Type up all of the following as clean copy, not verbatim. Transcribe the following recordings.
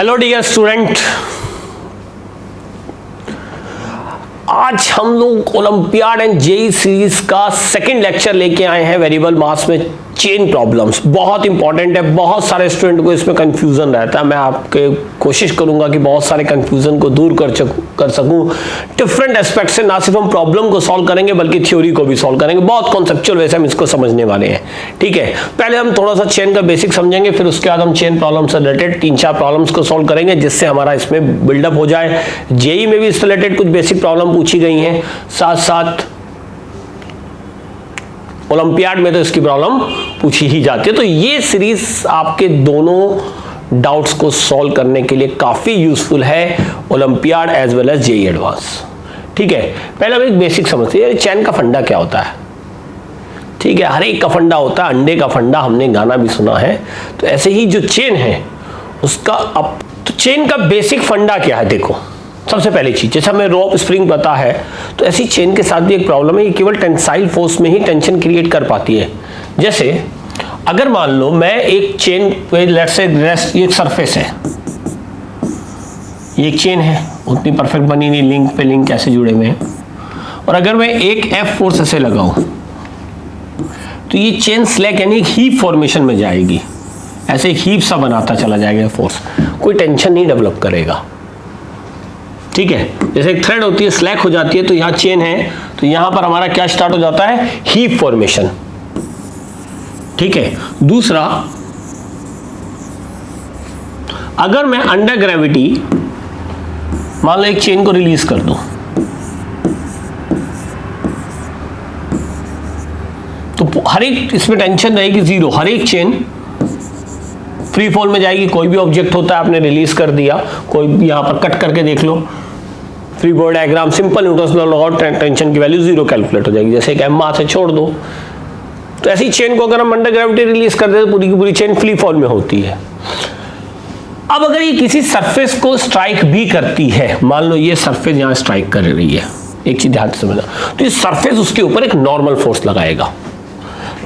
Hello dear student, आज हम लोग ओलंपियाड एंड जेई सीरीज का सेकंड लेक्चर लेके आए हैं वेरिएबल मास में चेन प्रॉब्लम्स। बहुत इंपॉर्टेंट है, बहुत सारे स्टूडेंट को इसमें कंफ्यूजन रहता है। मैं आपके कोशिश करूंगा कि बहुत सारे कंफ्यूजन को दूर कर सकूं। डिफरेंट एस्पेक्ट से ना सिर्फ हम प्रॉब्लम को सॉल्व करेंगे बल्कि थ्योरी को भी सॉल्व करेंगे। बहुत कॉन्सेप्चुअल वे से हम इसको समझने वाले हैं। ठीक है, पहले हम थोड़ा सा चेन का बेसिक समझेंगे, फिर उसके बाद हम चेन प्रॉब्लम से रिलेटेड 3-4 प्रॉब्लम्स को सॉल्व करेंगे जिससे हमारा इसमें बिल्डअप हो जाए। जेई में भी इससे रिलेटेड कुछ बेसिक प्रॉब्लम पूछी गई हैं, साथ साथ ओलंपियाड में तो इसकी प्रॉब्लम पूछी ही जाती है। तो ये सीरीज आपके दोनों डाउट्स को सॉल्व करने के लिए काफी यूजफुल है, olympiad as well as JEE advance. ठीक है, पहले हम एक बेसिक समझते हैं चेन का फंडा क्या होता है। ठीक है, हर एक का फंडा होता है, अंडे का फंडा हमने गाना भी सुना है। तो ऐसे ही जो चेन है उसका तो चेन का बेसिक फंडा क्या है। देखो, सबसे पहली चीज, जैसे हमें रोप स्प्रिंग पता है तो ऐसी चेन के साथ भी एक प्रॉब्लम है, ये केवल टेंसाइल फोर्स में ही टेंशन क्रिएट कर पाती है। जैसे अगर मान लो मैं एक चेन पे लेट्स से रेस्ट, ये एक सरफेस है, ये एक चेन है, उतनी परफेक्ट बनी नहीं, लिंक पे लिंक कैसे जुड़े हुए हैं, और अगर मैं एक एफ फोर्स ऐसे लगाऊं तो ये चेन स्लैक यानी हीप फॉर्मेशन में जाएगी, ऐसे हीप सा बनाता चला जाएगा फोर्स, कोई टेंशन नहीं डेवलप करेगा। ठीक है, जैसे एक थ्रेड होती है स्लैक हो जाती है तो यहां चेन है तो यहां पर हमारा क्या स्टार्ट हो जाता है, हीप फॉर्मेशन। ठीक है, दूसरा, अगर मैं अंडर ग्रेविटी मान लो एक चेन को रिलीज कर दूं तो हर एक इसमें टेंशन रहेगी जीरो, हर एक चेन फ्री फॉल में जाएगी। कोई भी ऑब्जेक्ट होता है आपने रिलीज कर दिया, कोई यहां पर कट करके देख लो, free body diagram, simple Newton's law लगाओ, टेंशन की वैल्यू जीरो कैलकुलेट हो जाएगी। जैसे एक एम मास है, छोड़ दो। तो ऐसी चेन को अगर हम अंडर ग्रेविटी रिलीज कर दे तो पूरी की पूरी चेन फ्री फॉल में होती है। अब अगर ये किसी सरफेस को स्ट्राइक भी करती है, मान लो ये सरफेस यहां स्ट्राइक कर रही है, एक चीज ध्यान से समझना, तो ये सरफेस उसके ऊपर एक नॉर्मल फोर्स लगाएगा,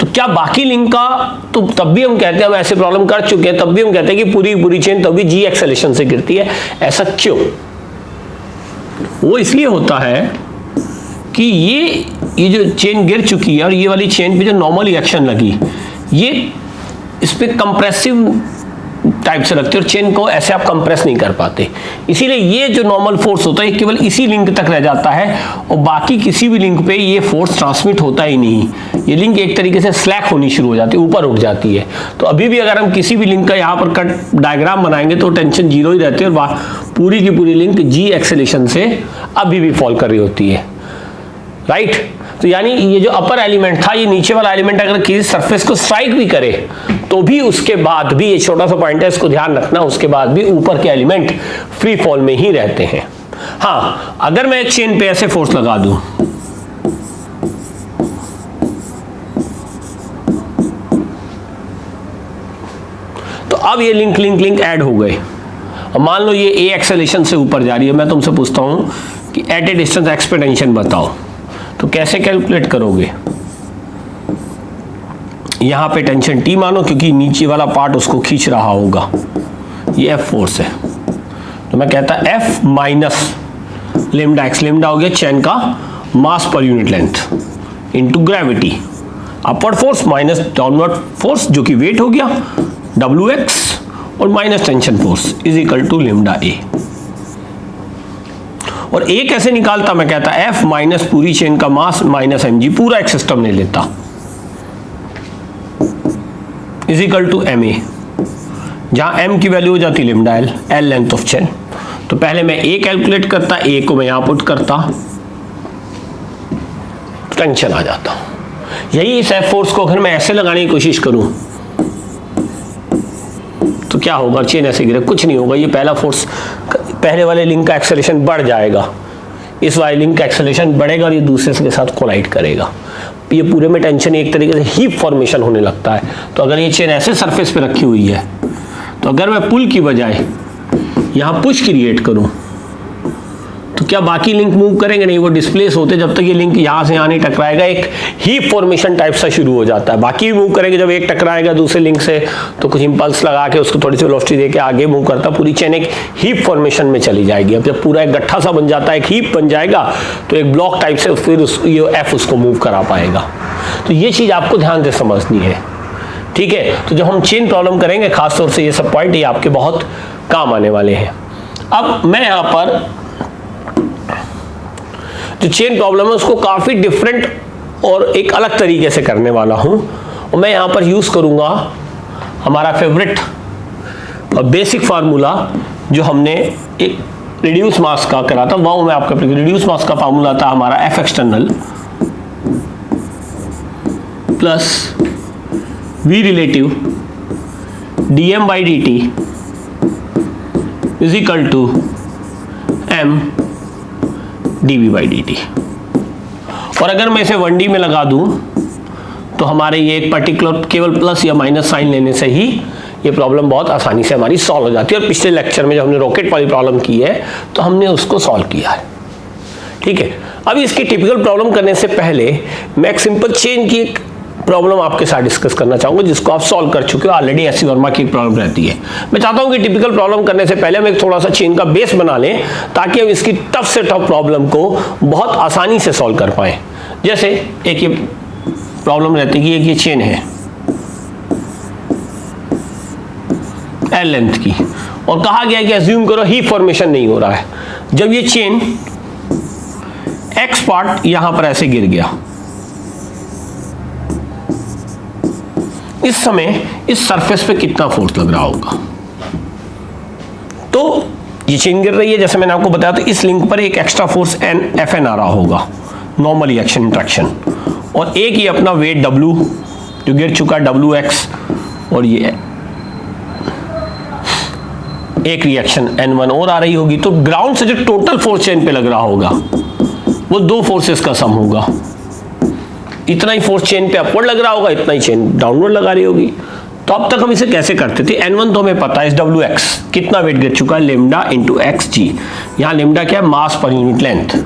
तो क्या बाकी लिंक का, तो तब भी हम कहते हैं, हम ऐसे प्रॉब्लम कर चुके हैं, तब भी हम कहते हैं कि पूरी पूरी चेन तभी जी एक्सेलेरेशन से गिरती है। ऐसा क्यों? वो इसलिए होता है कि ये जो चेन गिर चुकी है और ये वाली चेन पे जो नॉर्मल रिएक्शन लगी, ये इस पे कंप्रेसिव टाइप से लगती है और चेन को ऐसे आप कंप्रेस नहीं कर पाते। इसीलिए ये जो नॉर्मल फोर्स होता है ये केवल इसी लिंक तक रह जाता है और बाकी किसी भी लिंक पे ये फोर्स ट्रांसमिट होता ही नहीं। ये लिंक एक तरीके से स्लैक होनी शुरू हो जाती है, ऊपर उठ जाती है। तो अभी भी अगर हम किसी भी लिंक का यहाँ पर कट डायग्राम बनाएंगे तो टेंशन जीरो ही रहती है और पूरी की पूरी लिंक जी एक्सेलेरेशन से अभी भी फॉल कर रही होती है। राइट, तो यानी ये जो अपर एलिमेंट था, ये नीचे वाला एलिमेंट अगर किसी सरफेस को स्ट्राइक भी करे तो भी उसके बाद भी, ये छोटा सा पॉइंट है इसको ध्यान रखना, उसके बाद भी ऊपर के एलिमेंट फ्री फॉल में ही रहते हैं। हाँ, अगर मैं एक चेन पे ऐसे फोर्स लगा दूं तो अब ये लिंक लिंक लिंक ऐड हो गए। अब मान लो ये ए एक्सेलेरेशन से ऊपर जा रही है, मैं तुमसे पूछता हूं कि एट ए डिस्टेंस एक्स पे टेंशन बताओ, तो कैसे कैलकुलेट करोगे? यहां पे टेंशन टी मानो क्योंकि नीचे वाला पार्ट उसको खींच रहा होगा, ये एफ फोर्स है, तो मैं कहता F minus lambda X, lambda हो गया चेन का mass per unit length into gravity, upward force minus downward force जो कि वेट हो गया डब्ल्यू एक्स, और minus tension force is equal to lambda A. और ए कैसे निकालता, मैं कहता एफ माइनस पूरी चेन का मास माइनस एम जी, पूरा एक सिस्टम ले लेता, is equal to M A, जहां एम की वैल्यू हो जाती lambda L, L length of chain. तो पहले मैं ए कैलकुलेट करता, ए को मैं यहां पुट करता, टेंशन आ जाता। यही इस एफ फोर्स को अगर मैं ऐसे लगाने की कोशिश करूं तो क्या होगा, चेन ऐसे गिरे, कुछ नहीं होगा। ये पहला फोर्स, पहले वाले लिंक का एक्सेलरेशन बढ़ जाएगा, इस वाले लिंक का एक्सेलरेशन बढ़ेगा और ये दूसरे के साथ कोलाइड करेगा। ये पूरे में टेंशन एक तरीके से हीप फॉर्मेशन होने लगता है। तो अगर ये चेन ऐसे सरफेस पे रखी हुई है तो अगर मैं पुल की बजाय यहां पुश क्रिएट करूं तो तो क्या बाकी लिंक मूव करेंगे? नहीं, वो डिस्प्लेस होते जब तक ये लिंक यहाँ से यहाँ नहीं टकराएगा, एक हीप फॉर्मेशन टाइप सा शुरू हो जाता है। बाकी भी मूव करेंगे, जब एक टकराएगा दूसरे लिंक से तो कुछ इंपल्स लगा के उसको थोड़ी सी वेलोसिटी देके आगे मूव करता है, पूरी चेन एक हीप फॉर्मेशन में चली जाएगी। अब जब पूरा एक गट्ठा सा बन जाता है, एक हीप बन जाएगा, तो एक ब्लॉक टाइप से फिर ये एफ उसको मूव करा पाएगा। तो ये चीज़ आपको ध्यान से समझनी है, ठीक है। तो जब हम चेन प्रॉब्लम करेंगे, खासतौर से ये सब पॉइंट ये आपके बहुत काम आने वाले हैं। अब मैं यहाँ पर जो चेन प्रॉब्लम है उसको काफ़ी डिफरेंट और एक अलग तरीके से करने वाला हूँ, और मैं यहाँ पर यूज़ करूँगा हमारा फेवरेट और बेसिक फार्मूला जो हमने एक रिड्यूस मास का करा था। वो मैं आपका रिड्यूस मास का फार्मूला था हमारा F external plus V relative D M by D T is equal to M D V by D T. और अगर मैं इसे 1D में लगा दूं तो हमारे ये एक पर्टिकुलर केवल प्लस या माइनस साइन लेने से ही ये प्रॉब्लम बहुत आसानी से हमारी सॉल्व हो जाती है। और पिछले लेक्चर में जब हमने रॉकेट वाली प्रॉब्लम की है तो हमने उसको सॉल्व किया है, ठीक है। अब इसकी टिपिकल प्रॉब्लम करने से पहले मैं एक सिंपल चेन की एक प्रॉब्लम आपके साथ डिस्कस करना चाहूंगा जिसको आप सॉल्व कर चुके हो ऑलरेडी। एस सी वर्मा की प्रॉब्लम रहती है। मैं चाहता हूं कि टिपिकल प्रॉब्लम करने से पहले हम एक थोड़ा सा चेन का बेस बना लें ताकि हम इसकी टफ से टफ प्रॉब्लम को बहुत आसानी से सॉल्व कर पाएं। जैसे एक ये प्रॉब्लम रहती है कि एक ये चेन है एल लेंथ की, और कहा गया है कि अज्यूम करो हीप फॉर्मेशन नहीं हो रहा है। जब ये चेन एक्स पार्ट यहां पर ऐसे गिर गया, इस समय इस सरफेस पे कितना फोर्स लग रहा होगा? तो ये चेन गिर रही है, जैसे मैंने आपको बताया, तो इस लिंक पर एक extra force N F N आ रहा होगा, नॉर्मल रिएक्शन इंट्रैक्शन, और एक ही अपना वेट डब्ल्यू जो गिर चुका डब्ल्यू एक्स, और ये एक रिएक्शन N1 और आ रही होगी। तो ग्राउंड से जो टोटल फोर्स चेन पे लग रहा होगा वो दो फोर्सेस का सम होगा। इतना ही फोर्स चेन पे अपवर्ड लग रहा होगा, इतना ही चेन डाउनवर्ड लगा रही होगी। तो अब तक हम इसे कैसे करते थे? N1 तो हमें पता है डब्ल्यू एक्स, कितना वेट गिर चुका है, लेमडा इंटू एक्स जी। यहाँ लेमडा क्या है? Mass per unit length,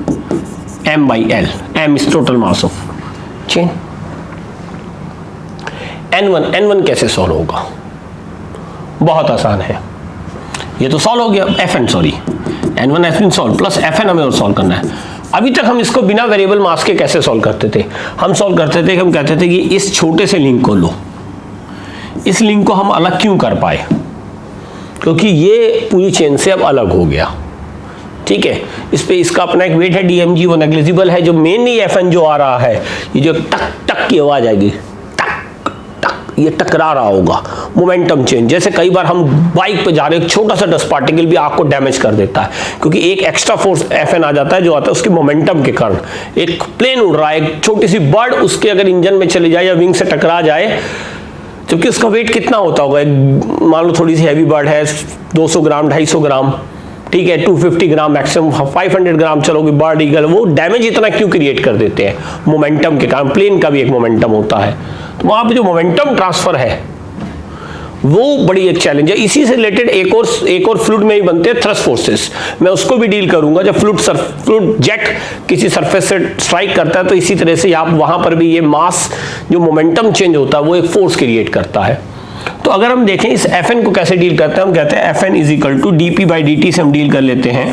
m by L, m is total mass of chain. N1 कैसे सॉल्व होगा? बहुत आसान है, ये तो सॉल्व हो गया। N1 has been solve, plus Fn हमें और सॉल्व करना है। अभी तक हम इसको बिना वेरिएबल मास के कैसे सॉल्व करते थे? हम सॉल्व करते थे, हम कहते थे कि इस छोटे से लिंक को लो। इस लिंक को हम अलग क्यों कर पाए? क्योंकि ये पूरी चेन से अब अलग हो गया, ठीक है। इस पे इसका अपना एक वेट है DMG, वो नेग्लिजिबल है। जो मेनली Fn जो आ रहा है, ये जो टक टक की आवाज आएगी, ये टकरा रहा होगा, मोमेंटम चेंज। जैसे कई बार हम बाइक पे जा रहे हैं, एक छोटा सा डस्ट पार्टिकल भी आग को डैमेज कर देता है, क्योंकि एक एक्स्ट्रा फोर्स Fn आ जाता है जो आता है उसके मोमेंटम के कारण। एक प्लेन उड़ रहा है, एक छोटी सी बर्ड उसके अगर इंजन में चले जाए या विंग से टकरा जाए, जबकि उसका वेट कितना होता होगा? मान लो थोड़ी सी हैवी बर्ड है, 200 ग्राम 250 ग्राम, ठीक है, 250 ग्राम मैक्सिमम, 500 ग्राम चलोगी बर्ड ईगल, वो डैमेज इतना क्यों क्रिएट कर देते हैं? मोमेंटम के कारण। प्लेन का भी एक मोमेंटम होता है, तो वहां पे जो मोमेंटम ट्रांसफर है वो बड़ी एक चैलेंज है। इसी से रिलेटेड एक और फ्लूइड में ही बनते हैं थ्रस्ट फोर्सेस, मैं उसको भी डील करूंगा। जब फ्लूइड जेट किसी सरफेस से स्ट्राइक करता है तो इसी तरह से आप वहां पर भी ये मास जो मोमेंटम चेंज होता है वो एक फोर्स क्रिएट करता है। तो अगर हम देखें इस Fn को कैसे डील करते हैं, हम कहते हैं Fn is equal to dp by dt से हम डील कर लेते हैं।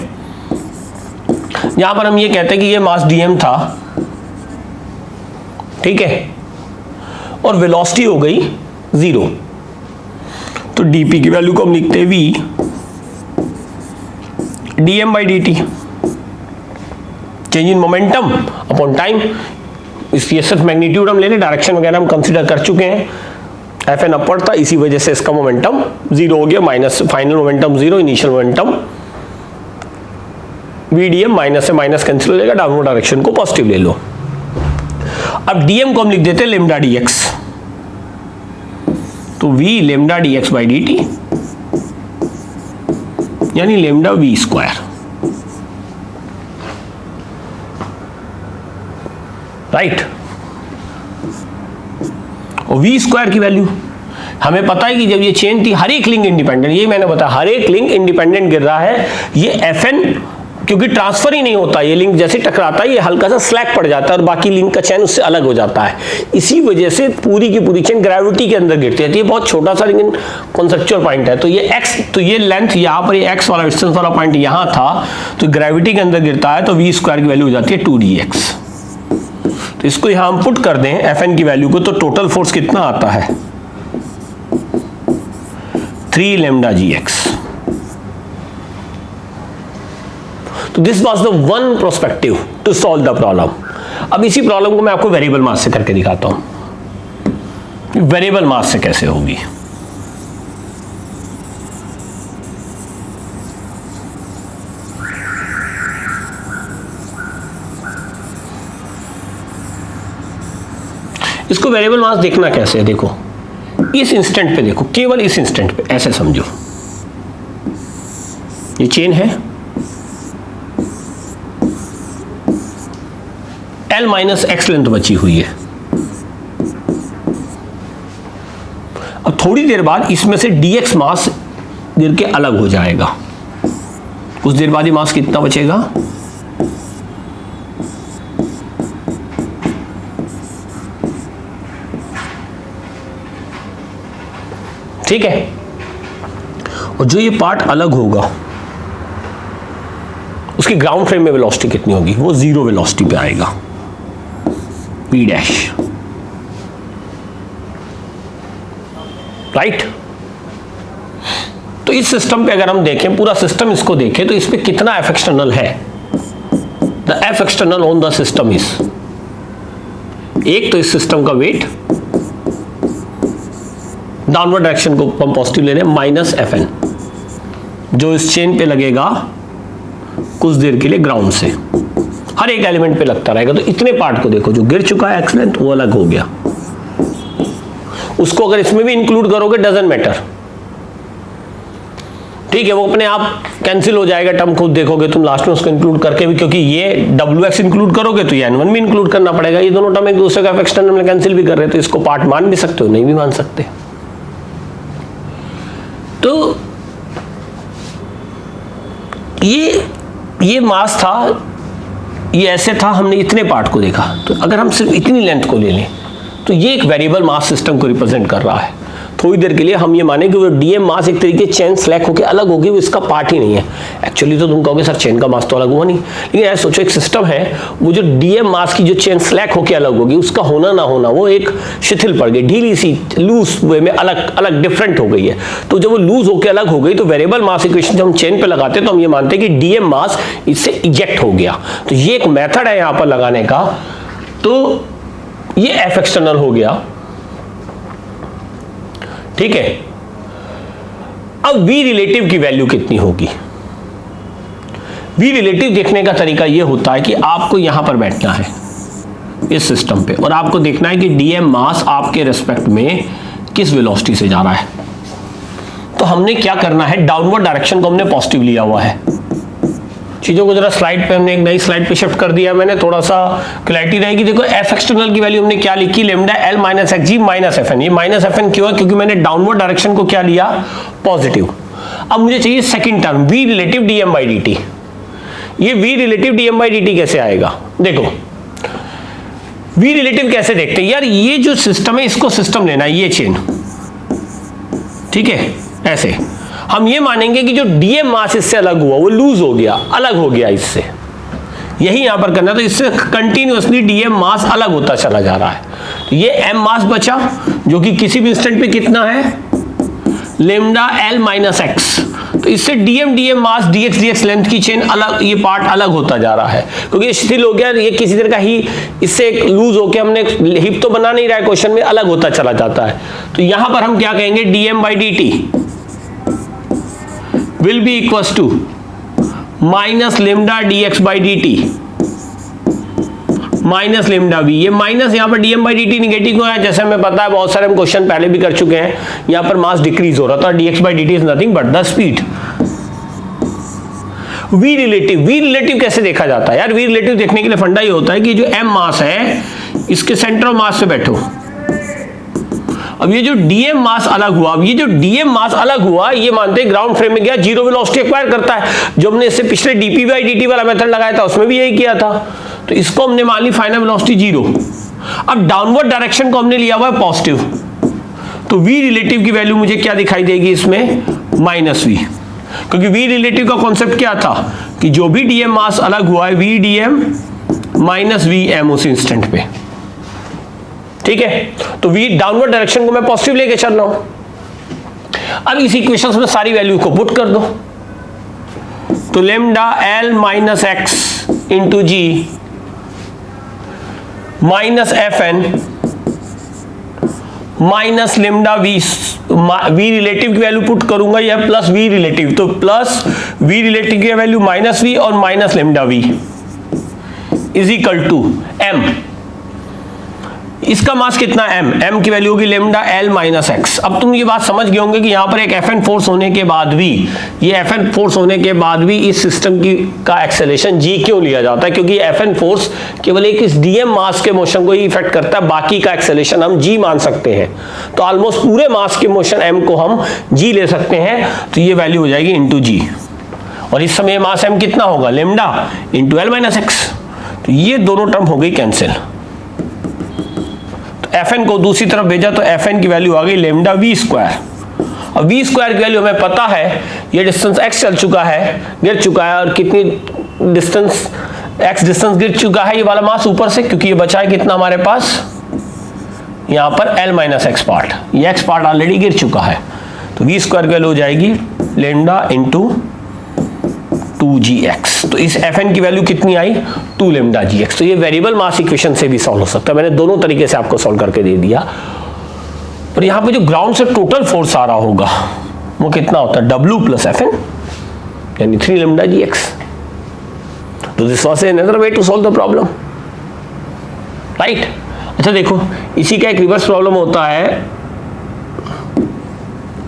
यहां पर हम ये कहते हैं कि ये मास dm था, ठीक है, और वेलोसिटी हो गई 0, तो dp की वैल्यू को हम लिखते हैं v dm by dt, change in momentum upon time. इसकी सिर्फ मैग्नीट्यूड हम ले लें, डायरेक्शन वगैरह हम कंसीडर कर चुके हैं। Fn अपवर्ड था, इसी वजह से इसका मोमेंटम 0 हो गया, minus final momentum 0, initial momentum vdm, minus से माइनस कैंसिल हो जाएगा, डाउनवर्ड डायरेक्शन को पॉजिटिव ले लो। अब dm को हम लिख देते हैं लेमडा dx, तो v lambda dx by dt यानी लेमडा v स्क्वायर, राइट। और v स्क्वायर की वैल्यू हमें पता है कि जब ये चेन थी हर एक लिंक इंडिपेंडेंट, ये मैंने बताया हर एक लिंक इंडिपेंडेंट गिर रहा है। ये Fn क्योंकि ट्रांसफर ही नहीं होता, ये लिंक जैसे टकराता है ये हल्का सा स्लैक पड़ जाता है और बाकी लिंक का चेन उससे अलग हो जाता है। इसी वजह से पूरी की पूरी चेन ग्रेविटी के अंदर गिरती है। ये बहुत छोटा सा लेकिन कॉन्सेप्चुअल पॉइंट है। तो ये एक्स, तो ये लेंथ यहाँ पर, ये एक्स वाला डिस्टेंस वाला पॉइंट यहाँ था, तो ग्रेविटी के अंदर गिरता है तो वी स्क्वायर की वैल्यू हो जाती है 2dx। तो इसको यहाँ हम पुट कर दें Fn की वैल्यू को, तो टोटल फोर्स कितना आता है 3 लैम्डा gx। तो this was the one prospective to solve the problem. अब इसी प्रॉब्लम को मैं आपको वेरिएबल मास से करके दिखाता हूं। वेरिएबल मास से कैसे होगी। इसको वेरिएबल मास देखना कैसे है, देखो इस इंस्टेंट पे देखो, केवल इस इंस्टेंट पे ऐसे समझो, ये चेन है, L माइनस एक्स लेंथ बची हुई है। अब थोड़ी देर बाद इसमें से dx मास गिर के अलग हो जाएगा। कुछ देर बाद ये मास कितना बचेगा, ठीक है। और जो ये पार्ट अलग होगा उसकी ग्राउंड फ्रेम में वेलोसिटी कितनी होगी, वो 0 वेलोसिटी पे आएगा, v डैश, राइट। तो इस सिस्टम पे अगर हम देखें, पूरा सिस्टम इसको देखें, तो इस पे कितना एफ एक्सटर्नल है। The F external on the system is, एक तो इस सिस्टम का वेट, डाउनवर्ड डायरेक्शन को हम पॉजिटिव ले रहे हैं, माइनस Fn जो इस चेन पे लगेगा कुछ देर के लिए ग्राउंड से, हर एक एलिमेंट पे लगता रहेगा। तो इतने पार्ट को देखो, जो गिर चुका है एक्स लेंथ वो अलग हो गया, उसको अगर इसमें भी इंक्लूड करोगे डजंट मैटर, ठीक है, वो अपने आप कैंसिल हो जाएगा टर्म, खुद देखोगे तुम लास्ट में उसको इंक्लूड करके भी, क्योंकि ये WX इंक्लूड करोगे तो ये N1 भी इंक्लूड करना पड़ेगा। ये दोनों टर्म एक दूसरे का एक्सटर्नल में कैंसिल भी कर रहे हैं, तो इसको पार्ट मान भी सकते हो, नहीं भी मान सकते। तो ये मास था, ये ऐसे था, हमने इतने पार्ट को देखा। तो अगर हम सिर्फ इतनी लेंथ को ले लें तो ये एक वेरिएबल मास सिस्टम को रिप्रेजेंट कर रहा है। थोड़ी देर के लिए हम ये माने कि वो डीएम मास एक तरीके चेन स्लैक होकर अलग होगी, वो इसका पार्ट ही नहीं है। एक्चुअली तो तुम कहोगे सर चेन का मास तो अलग हुआ नहीं, लेकिन ऐसा सोचो एक सिस्टम है, वो जो डीएम मास की जो चेन स्लैक होकर अलग होगी, उसका होना ना होना वो एक शिथिल पड़ गई, ढीली सी लूज वे में अलग अलग डिफरेंट हो गई है। तो जब वो लूज होकर अलग हो गई तो वेरिएबल मास इक्वेशन जब हम चेन पे लगाते हैं तो हम ये मानते हैं कि डीएम मास इससे इजेक्ट हो गया। तो ये एक मेथड है यहां पर लगाने का। तो ये एफ एक्सटर्नल हो गया, ठीक है। अब वी रिलेटिव की वैल्यू कितनी होगी। वी रिलेटिव देखने का तरीका यह होता है कि आपको यहां पर बैठना है इस सिस्टम पे और आपको देखना है कि डीएम मास आपके रेस्पेक्ट में किस वेलोसिटी से जा रहा है। तो हमने क्या करना है, डाउनवर्ड डायरेक्शन को हमने पॉजिटिव लिया हुआ है। चीजों को जरा स्लाइड पे हमने एक नई स्लाइड पे शिफ्ट कर दिया मैंने, थोड़ा सा क्लैरिटी रहेगी। देखो एफ एक्सटर्नल की वैल्यू हमने क्या लिखी, लेमडा एल माइनस एक्स जी माइनस एफ एन। ये माइनस एफ एन क्यों है, क्योंकि मैंने डाउनवर्ड डायरेक्शन को क्या लिया, पॉजिटिव। अब मुझे चाहिए second term V relative DM by D T. ये V relative DM by D T कैसे आएगा, देखो वी रिलेटिव कैसे देखते हैं यार। ये जो सिस्टम है इसको सिस्टम लेना है, ये चेन, ठीक है। ऐसे हम ये मानेंगे कि जो डीएम मास इससे अलग हुआ वो लूज हो गया, अलग हो गया इससे, यही यहां पर करना। तो इससे कंटिन्यूअसली डीएम मास अलग होता चला जा रहा है। तो ये एम मास बचा जो कि किसी भी इंस्टेंट पे कितना है, लेमडा एल माइनस एक्स। तो इससे डीएम मास डीएक्स डीएक्स लेंथ की चेन अलग, ये पार्ट अलग होता जा रहा है क्योंकि ये शिथिल हो गया। ये किसी तरह का ही इससे एक लूज होकर हमने हिप तो बना नहीं रहा है क्वेश्चन में, अलग होता चला जाता है। तो यहां पर हम क्या कहेंगे, DM by D T will be equals to minus lambda dx by dt minus lambda v। ये माइनस यहाँ पर dm by dt निगेटिव है, जैसे हमें पता है बहुत सारे हम क्वेश्चन पहले भी कर चुके हैं। यहाँ पर मास डिक्रीज हो रहा था, dx by dt is nothing but the speed. v relative कैसे देखा जाता है यार, v रिलेटिव देखने के लिए फंडा ये होता है कि जो m मास है इसके सेंटर ऑफ मास पे बैठो अब ये जो डीएम मास अलग हुआ, अब ये जो डीएम मास अलग हुआ, ये मानते हैं ग्राउंड फ्रेम में गया, जीरो वेलोसिटी एक्वायर करता है, जो हमने इससे पिछले डीपी बाई डीटी वाला मेथड लगाया था उसमें भी यही किया था। तो इसको हमने मान ली फाइनल वेलोसिटी जीरो। अब डाउनवर्ड डायरेक्शन को हमने लिया हुआ है पॉजिटिव, तो v रिलेटिव की वैल्यू मुझे क्या दिखाई देगी इसमें, माइनस v, क्योंकि v रिलेटिव का कॉन्सेप्ट क्या था कि जो भी डीएम मास अलग हुआ है v dm minus V M उस इंस्टेंट पे, ठीक है। तो v डाउनवर्ड डायरेक्शन को मैं पॉजिटिव लेके चल रहा हूं। अब इस इक्वेशन में सारी वैल्यू को पुट कर दो, तो lambda L minus X into G minus F N minus lambda V, V relative की वैल्यू पुट करूंगा या प्लस वी रिलेटिव, तो प्लस वी रिलेटिव की वैल्यू माइनस वी और minus lambda V is equal to M. इसका mass कितना M, M की value होगी लेमडा एल माइनस एक्स। अब तुम ये बात समझ गए होंगे कि यहां पर एक एफ एन फोर्स होने के बाद भी, ये एफ एन फोर्स होने के बाद भी इस सिस्टम की का एक्सेलरेशन जी क्यों लिया जाता है, क्योंकि एफ एन फोर्स केवल एक इस डीएम मास के मोशन को ही इफेक्ट करता है, बाकी का एक्सेलरेशन हम जी मान सकते हैं। तो ऑलमोस्ट पूरे मास के मोशन एम को हम जी ले सकते हैं, तो ये वैल्यू हो जाएगी इंटू जी, और इस समय मास एम कितना होगा, lambda into L minus x. तो ये दोनों टर्म हो गई कैंसिल। एफएन को दूसरी तरफ भेजा तो एफएन की वैल्यू आ गई लेमडा वी स्क्वायर। अब वी स्क्वायर की वैल्यू हमें पता है, ये डिस्टेंस एक्स चल चुका है, गिर चुका है, और कितनी डिस्टेंस एक्स डिस्टेंस गिर चुका है ये वाला मास ऊपर से, क्योंकि ये बचा है कितना हमारे पास यहां पर एल माइनस एक्स पार्ट, ये एक्स पार्ट ऑलरेडी गिर चुका है। तो वी स्क्वायर की वैल्यू हो जाएगी लेमडा इंटू 2gx। तो इस fn की वैल्यू कितनी आई, 2 लेमडा gx। तो ये वेरिएबल मास इक्वेशन से भी सॉल्व हो सकता है, मैंने दोनों तरीके से आपको सॉल्व करके दे दिया। पर यहां पे जो ग्राउंड से टोटल फोर्स आ रहा होगा वो कितना होता है, w प्लस fn यानी 3 लेमडा gx। तो this was another way to solve the problem, right. अच्छा देखो, इसी का एक रिवर्स प्रॉब्लम होता है,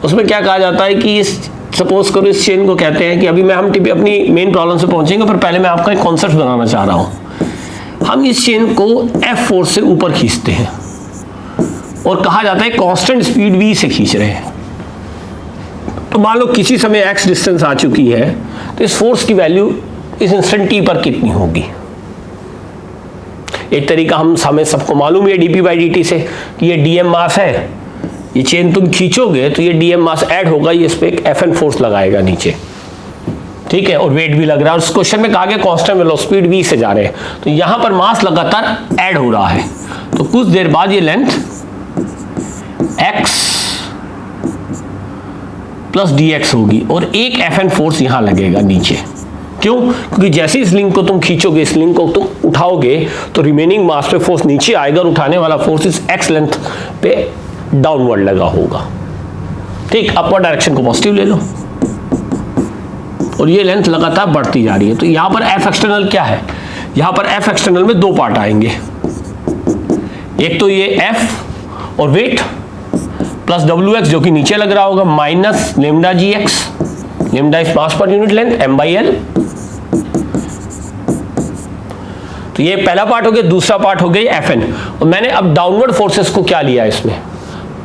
उसमें क्या कहा जाता है कि इस सपोज करो इस चेन को कहते हैं कि अभी मैं हम अपनी मेन प्रॉब्लम से पहुंचेंगे, पर पहले मैं आपका एक कॉन्सेप्ट बनाना चाह रहा हूं। हम इस चेन को F फोर्स से ऊपर खींचते हैं और कहा जाता है कांस्टेंट स्पीड v से खींच रहे हैं। तो मान लो किसी समय x डिस्टेंस आ चुकी है, तो इस फोर्स की वैल्यू इस इंस्टेंट t पर कितनी होगी। एक तरीका हमें सबको मालूम है डीपी बाई डी टी से कि ये डीएम मास है, ये चेन तुम खींचोगे तो ये डीएम मास ऐड होगा, ये इस पे एक एफएन फोर्स लगाएगा नीचे, ठीक है, और वेट भी लग रहा है। उस क्वेश्चन में कहा गया कांस्टेंट वेलोसिटी स्पीड v से जा रहे हैं, तो यहां पर मास लगातार ऐड हो रहा है। तो कुछ देर बाद ये लेंथ x प्लस dx होगी और एक एफएन फोर्स यहां लगेगा नीचे। क्यों, क्योंकि जैसे इस लिंक को तुम खींचोगे, इस लिंक को तुम उठाओगे, तो रिमेनिंग मास पे फोर्स नीचे आएगा और उठाने वाला फोर्स इस x लेंथ पे डाउनवर्ड लगा होगा, ठीक। अपवर्ड डायरेक्शन को पॉजिटिव ले लो और ये लेंथ लगातार बढ़ती जा रही है। तो यहां पर एफ एक्सटर्नल क्या है, यहां पर एफ एक्सटर्नल में दो पार्ट आएंगे, एक तो ये एफ और वेट प्लस डब्ल्यू एक्स जो कि नीचे लग रहा होगा, minus lambda G X, lambda is mass per unit length M by L. तो ये पहला पार्ट हो गया, दूसरा पार्ट हो गया एफ एन। और मैंने अब डाउनवर्ड फोर्सेस को क्या लिया इसमें,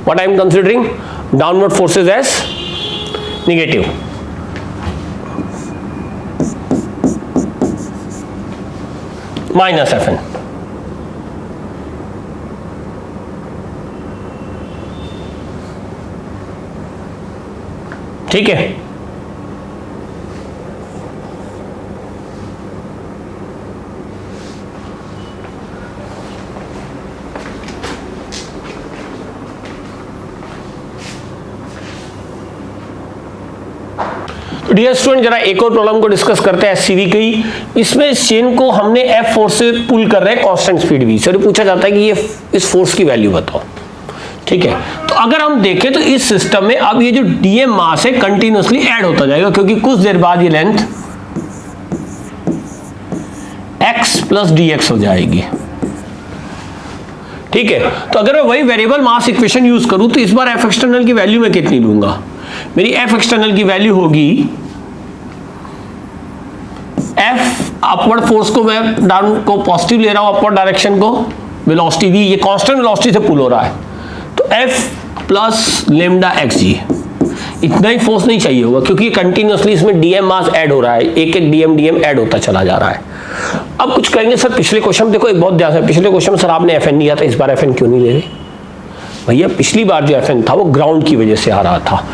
what I am considering downward forces as negative, minus Fn, ठीक है। डियर स्टूडेंट, जरा एक और प्रॉब्लम को डिस्कस करते हैं एससीवी की। इसमें इस चेन को हमने एफ फोर्स से पुल कर रहे हैं कांस्टेंट स्पीड v से, पूछा जाता है कि ये इस फोर्स की वैल्यू बताओ, ठीक है। तो अगर हम देखें तो इस सिस्टम में अब ये जो डीएम मास है कंटिन्यूअसली ऐड होता जाएगा, क्योंकि कुछ देर बाद ये लेंथ x प्लस dx हो जाएगी, ठीक है। तो अगर मैं वही वेरिएबल मास इक्वेशन यूज करूं तो इस बार एफ एक्सटर्नल की वैल्यू मैं कितनी लूंगा, मेरी एफ एक्सटर्नल की वैल्यू होगी एफ अपवर्ड फोर्स को मैं डाउन को पॉजिटिव ले रहा हूं, अपवर्ड डायरेक्शन को वेलोसिटी v, ये कांस्टेंट वेलोसिटी से पुल हो रहा है, तो एफ प्लस लेमडा एक्स जी। इतना ही फोर्स नहीं चाहिए होगा क्योंकि कंटिन्यूसली इसमें डीएम मास ऐड हो रहा है, एक एक डीएम ऐड होता चला जा रहा है। अब कुछ कहेंगे सर पिछले क्वेश्चन देखो, एक बहुत ध्यान से, पिछले क्वेश्चन में सर आपने एफएन लिया था, इस बार एफएन क्यों नहीं ले रहे? भैया पिछली बार जो एफएन था वो ग्राउंड की वजह से आ रहा था।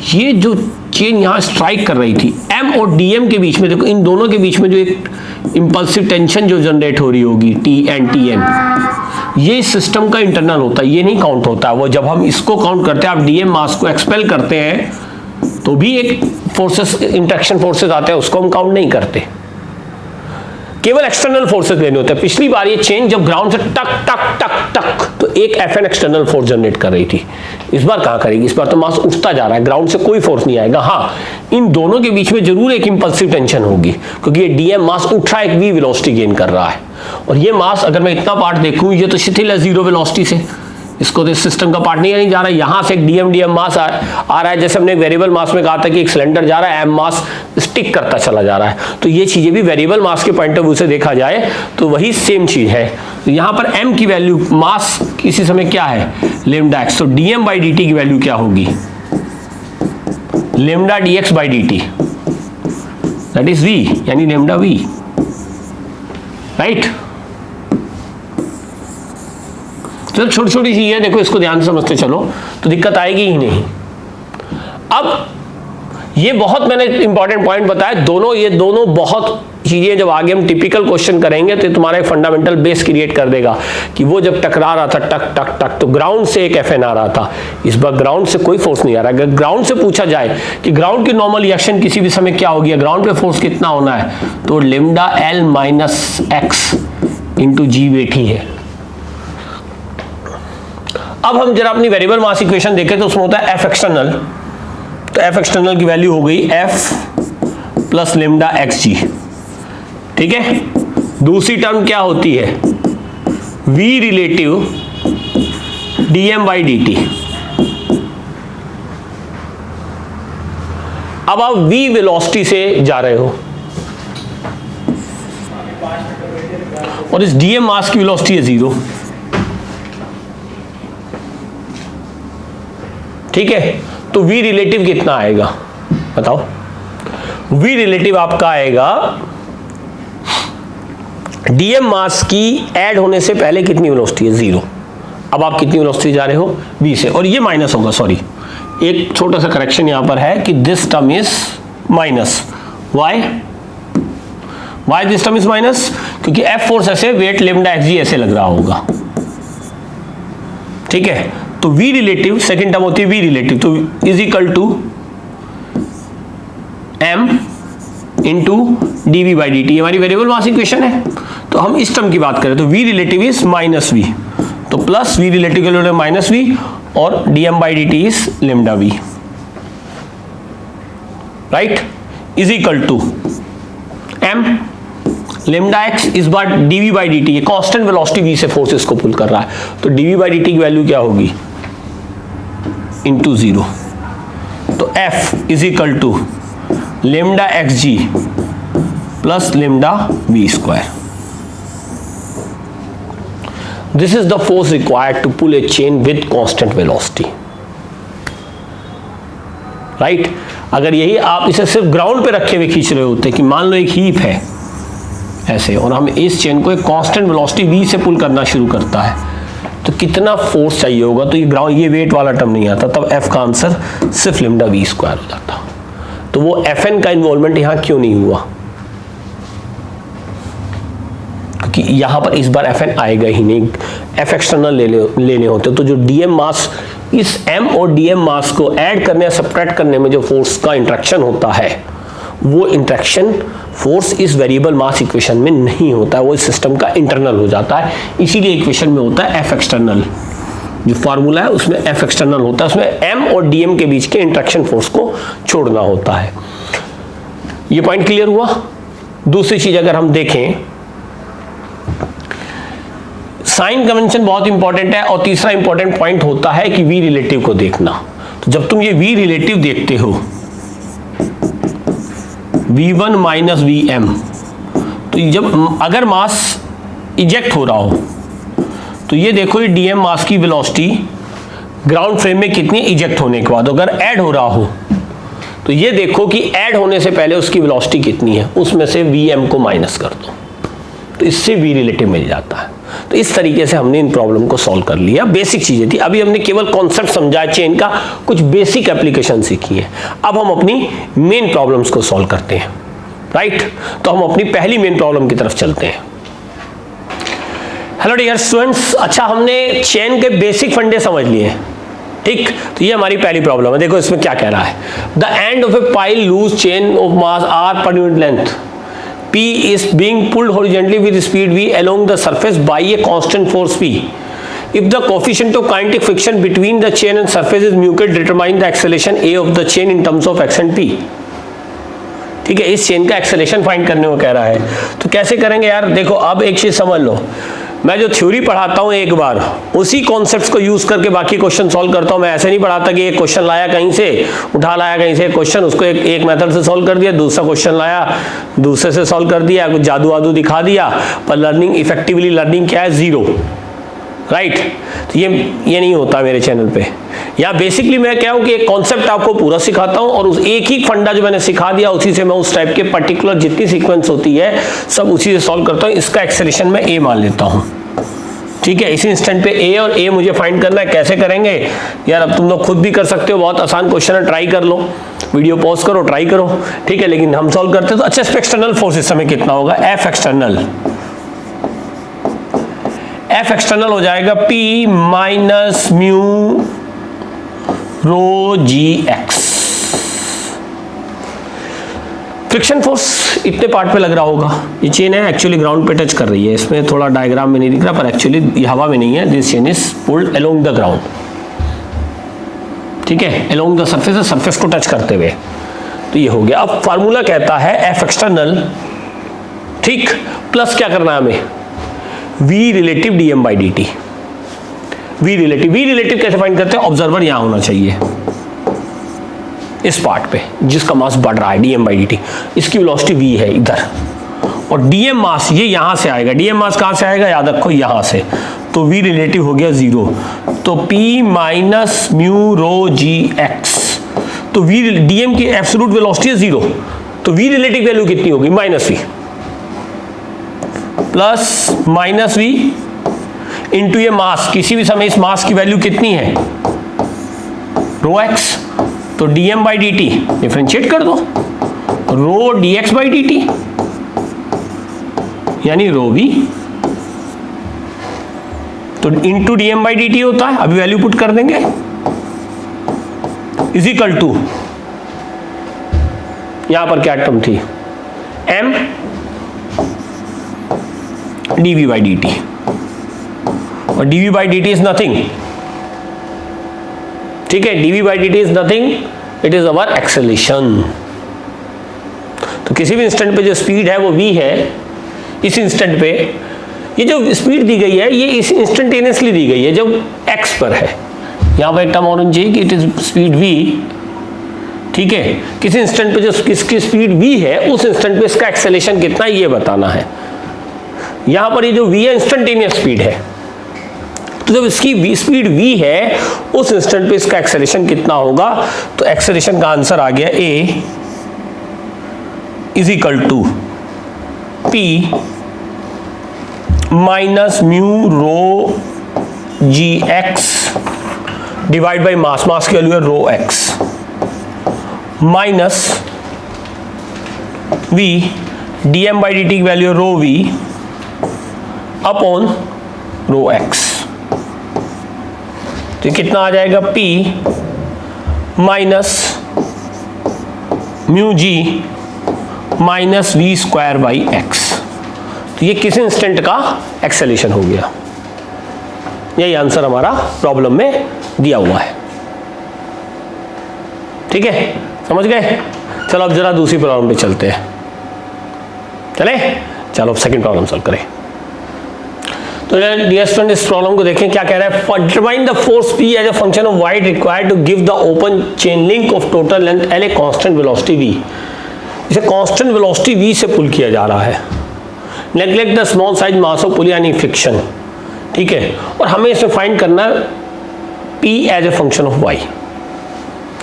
ये जो चेन यहाँ स्ट्राइक कर रही थी एम और डीएम के बीच में, देखो इन दोनों के बीच में जो एक इंपल्सिव टेंशन जो जनरेट हो रही होगी टी एन टी एन, ये सिस्टम का इंटरनल होता है, ये नहीं काउंट होता है। वो जब हम इसको काउंट करते हैं, आप डीएम मास को एक्सपेल करते हैं तो भी एक फोर्सेस, इंटरेक्शन फोर्सेस आते हैं, उसको हम काउंट नहीं करते, केवल एक्सटर्नल फोर्सेस लेने होते हैं। पिछली बार ये चेन जब ग्राउंड से टक टक टक टक तो एक एफएन एक्सटर्नल फोर्स जनरेट कर रही थी, इस बार कहां करेगी? इस बार तो मास उठता जा रहा है, ग्राउंड से कोई फोर्स नहीं आएगा। हाँ, इन दोनों के बीच में जरूर एक इंपल्सिव टेंशन होगी क्योंकि ये डीएम मास उठ रहा है, एक वी वेलोसिटी गेन कर रहा है, और ये मास अगर मैं इतना पार्ट देखूं ये तो शिथिल है जीरो वेलोसिटी से, इसको तो इस सिस्टम का पार्ट नहीं जा रहा है। यहां से एक डीएम मास आ रहा है, जैसे हमने वेरिएबल मास में कहा था कि एक सिलेंडर जा रहा है, एम मास स्टिक करता चला जा रहा है, तो ये चीजें भी वेरिएबल मास के पॉइंट ऑफ व्यू से देखा जाए तो वही सेम चीज है। तो यहां पर एम की वैल्यू मास किसी समय क्या है? लेमडा एक्स, तो डीएम बाई डी टी की वैल्यू क्या होगी? Lambda D X by D T, that is V, यानी लेमडा वी, राइट। चलो छोटी छोटी चीज है, देखो इसको ध्यान से समझते चलो तो दिक्कत आएगी ही नहीं। अब ये बहुत मैंने इंपॉर्टेंट पॉइंट बताया, दोनों ये दोनों बहुत चीजें जब आगे हम टिपिकल क्वेश्चन करेंगे तो तुम्हारा एक फंडामेंटल बेस क्रिएट कर देगा कि वो जब टकरा रहा था टक टक टक तो ग्राउंड से एक एफएन आ रहा था, इस बार ग्राउंड से कोई फोर्स नहीं आ रहा। अगर ग्राउंड से पूछा जाए कि ग्राउंड की नॉर्मल रिएक्शन किसी भी समय क्या होगी, ग्राउंड पे फोर्स कितना होना है, तो lambda L minus X into G weight है। अब हम जरा अपनी वेरिएबल मास इक्वेशन देखें तो उसमें होता है एफ एक्सटर्नल, तो एफ एक्सटर्नल की वैल्यू हो गई F plus lambda X G, ठीक है। दूसरी टर्म क्या होती है? V relative DM by D T. अब आप वी वेलोसिटी से जा रहे हो और इस डीएम मास की वेलोसिटी है 0, ठीक है। तो वी रिलेटिव कितना आएगा बताओ? वी रिलेटिव आपका आएगा डीएम मास की ऐड होने से पहले कितनी वेलोसिटी है? 0। अब आप कितनी वेलोसिटी जा रहे हो? v से, और ये माइनस होगा, सॉरी एक छोटा सा करेक्शन यहां पर है कि this term is minus. Why this term is minus? क्योंकि एफ फोर्स ऐसे, वेट लेमडा एक्स जी ऐसे लग रहा होगा, ठीक है। तो v रिलेटिव सेकेंड टर्म होती है v रिलेटिव, तो is equal to m into D V by D T, हमारी वेरिएबल मास इक्वेशन है। तो हम इस टर्म की बात करें तो v relative is minus V, तो प्लस v रिलेटिव के माइनस वी और dm by D T is lambda V, right, is equal to m lambda X, इस बार dv by D T, constant velocity v से forces को pull कर रहा है, तो dv बाई डी टी की वैल्यू क्या होगी? इंटू 0, तो f is equal to lambda X G plus lambda V square. This is the force required to pull a chain with constant velocity, right. अगर यही आप इसे सिर्फ ग्राउंड पे रखे हुए खींच रहे होते कि मान लो एक हीप है ऐसे और हम इस चेन को एक कांस्टेंट वेलोसिटी v से पुल करना शुरू करता है तो कितना फोर्स चाहिए होगा? तो ये ग्राउंड, ये वेट वाला टर्म नहीं आता, तब f का आंसर सिर्फ लेमडा वी स्क्वायर हो जाता। तो वो fn का इन्वॉल्वमेंट यहां क्यों नहीं हुआ? क्योंकि यहां पर इस बार fn आएगा ही नहीं, f एक्सटर्नल लेने होते। तो जो डीएम मास, इस m और डीएम मास को ऐड करने या सब्ट्रैक्ट करने में जो फोर्स का इंटरेक्शन होता है वो इंटरेक्शन फोर्स इस वेरिएबल मास इक्वेशन में नहीं होता है, वो इस सिस्टम का इंटरनल हो जाता है। इसीलिए इक्वेशन में होता है एफ एक्सटर्नल, जो फार्मूला है उसमें एफ एक्सटर्नल होता है, उसमें एम और डीएम के बीच के इंटरेक्शन फोर्स को छोड़ना होता है। ये पॉइंट क्लियर हुआ? दूसरी चीज अगर हम देखें, साइन कन्वेंशन बहुत इंपॉर्टेंट है, और तीसरा इंपॉर्टेंट पॉइंट होता है कि वी रिलेटिव को देखना। तो जब तुम ये वी रिलेटिव देखते हो v1 माइनस vm, तो जब अगर मास इजेक्ट हो रहा हो तो ये देखो ये dm मास की वेलोसिटी ग्राउंड फ्रेम में कितनी इजेक्ट होने के बाद, अगर ऐड हो रहा हो तो ये देखो कि ऐड होने से पहले उसकी वेलोसिटी कितनी है, उसमें से Vm को माइनस कर दो, तो इससे V रिलेटिव मिल जाता है। तो इस तरीके से हमने इन प्रॉब्लम को सॉल्व कर लिया। बेसिक चीजें थी, अभी हमने केवल कॉन्सेप्ट समझा, चेन का कुछ बेसिक एप्लीकेशन सीखी है। अब हम अपनी मेन प्रॉब्लम्स को सॉल्व करते हैं, राइट। तो हम अपनी पहली मेन प्रॉब्लम की तरफ चलते हैं। हेलो डियर स्टूडेंट्स, अच्छा हमने चेन के बेसिक फंडे समझ लिए, ठीक। तो ये हमारी पहली प्रॉब्लम है। देखो इसमें क्या कह रहा है, the end of a pile loose chain of mass r per unit length P is being pulled horizontally with speed V along the surface by a constant force P. If the coefficient of kinetic friction between the chain and surface is mu, determine the acceleration A of the chain in terms of x and P. ठीक है, इस chain का acceleration find करने को कह रहा है। तो कैसे करेंगे यार, देखो अब एक चीज समझ लो, मैं जो थ्योरी पढ़ाता हूँ एक बार उसी कॉन्सेप्ट्स को यूज करके बाकी क्वेश्चन सॉल्व करता हूँ। मैं ऐसे नहीं पढ़ाता कि एक क्वेश्चन लाया कहीं से, उठा लाया कहीं से क्वेश्चन, उसको एक मेथड से सॉल्व कर दिया, दूसरा क्वेश्चन लाया दूसरे से सॉल्व कर दिया, कुछ जादू वादू दिखा दिया, पर लर्निंग इफेक्टिवली लर्निंग क्या है, जीरो, राइट। तो ये नहीं होता मेरे चैनल पे। यहाँ बेसिकली मैं क्या हूँ कि एक कॉन्सेप्ट आपको पूरा सिखाता हूँ और उस एक ही फंडा जो मैंने सिखा दिया उसी से मैं उस टाइप के पर्टिकुलर जितनी सीक्वेंस होती है सब उसी से सॉल्व करता हूँ। इसका एक्सेलेरेशन मैं ए मान लेता हूँ, ठीक है। इसी इंस्टेंट पे ए और ए मुझे फाइंड करना है। कैसे करेंगे यार, अब तुम लोग खुद भी कर सकते हो, बहुत आसान क्वेश्चन है, ट्राई कर लो, वीडियो पॉज करो, ट्राई करो, ठीक है। लेकिन हम सॉल्व करते हैं तो अच्छा, इस पे एक्सटर्नल फोर्स इस समय कितना होगा, एफ एक्सटर्नल हो जाएगा P minus mu rho G x. Friction force इतने पार्ट पे लग रहा होगा, ये चेन है एक्चुअली ग्राउंड पे टच कर रही है, इसमें थोड़ा डायग्राम में नहीं दिख रहा पर एक्चुअली ये हवा में नहीं है, this chain is pulled along the ground, ठीक है, अलोंग द सरफेस, सरफेस को टच करते हुए। तो ये हो गया। अब फार्मूला कहता है एफ एक्सटर्नल, ठीक, प्लस क्या करना है हमें, V relative D M by D T. V relative कैसे फाइंड करते हैं, ऑब्जर्वर यहां होना चाहिए इस पार्ट पे जिसका मास बढ़ रहा है, डीएम बाई डी टी, इसकी वेलोसिटी वी है इधर, और डीएम मास ये यहां से आएगा। डीएम मास कहां से आएगा, याद रखो यहां से, तो वी रिलेटिव हो गया जीरो, तो P minus mu rho G X. तो वी डीएम की एब्सोल्यूट वेलोसिटी है जीरो, तो वी रिलेटिव वैल्यू कितनी होगी, minus V plus minus V into ये मास, किसी भी समय इस मास की वैल्यू कितनी है, रो एक्स, तो dm by D T differentiate कर दो, रो dx बाई डी टी यानी रो वी, तो into dm by D T होता है, अभी वैल्यू पुट कर देंगे, इज इक्वल टू, यहां पर क्या टर्म थी, m dv by D T, और dv by D T is nothing, ठीक है, dv by D T is nothing, it is our acceleration. तो किसी भी इंस्टेंट पे जो स्पीड है वो v है, इस इंस्टेंट पे ये जो स्पीड दी गई है ये इस इंस्टेंटेनियसली दी गई है जब x पर है, यहां पर एक टर्म और चाहिए कि इट इज स्पीड v, ठीक है। किसी इंस्टेंट पे जो किसकी स्पीड v है उस इंस्टेंट पे इसका एक्सेलेरेशन कितना है ये बताना है। यहां पर ये जो v है इंस्टेंटेनियस स्पीड है, तो जब इसकी स्पीड v है उस इंस्टेंट पे इसका एक्सेलेरेशन कितना होगा, तो एक्सेलेरेशन का आंसर आ गया a is equal to p minus mu rho G X divide by mass, mass की वैल्यू है rho X, minus v dm by D T की वैल्यू है rho v upon rho X. तो कितना आ जाएगा, P minus mu G minus V square by X. तो ये किस इंस्टेंट का एक्सेलेरेशन हो गया, यही आंसर हमारा प्रॉब्लम में दिया हुआ है, ठीक है, समझ गए। चलो अब जरा दूसरी प्रॉब्लम पे चलते हैं, चले, चलो अब सेकंड प्रॉब्लम सॉल्व करें। तो डियर स्टूडेंट इस प्रॉब्लम को देखें क्या कह रहा है, determine the force P as a function of y required to give the open chain link of total length L a constant velocity v। इसे कांस्टेंट वेलोसिटी v से पुल किया जा रहा है, neglect the small size mass of pull यानी friction, ठीक है। और हमें इसे फाइंड करना P as a function of y।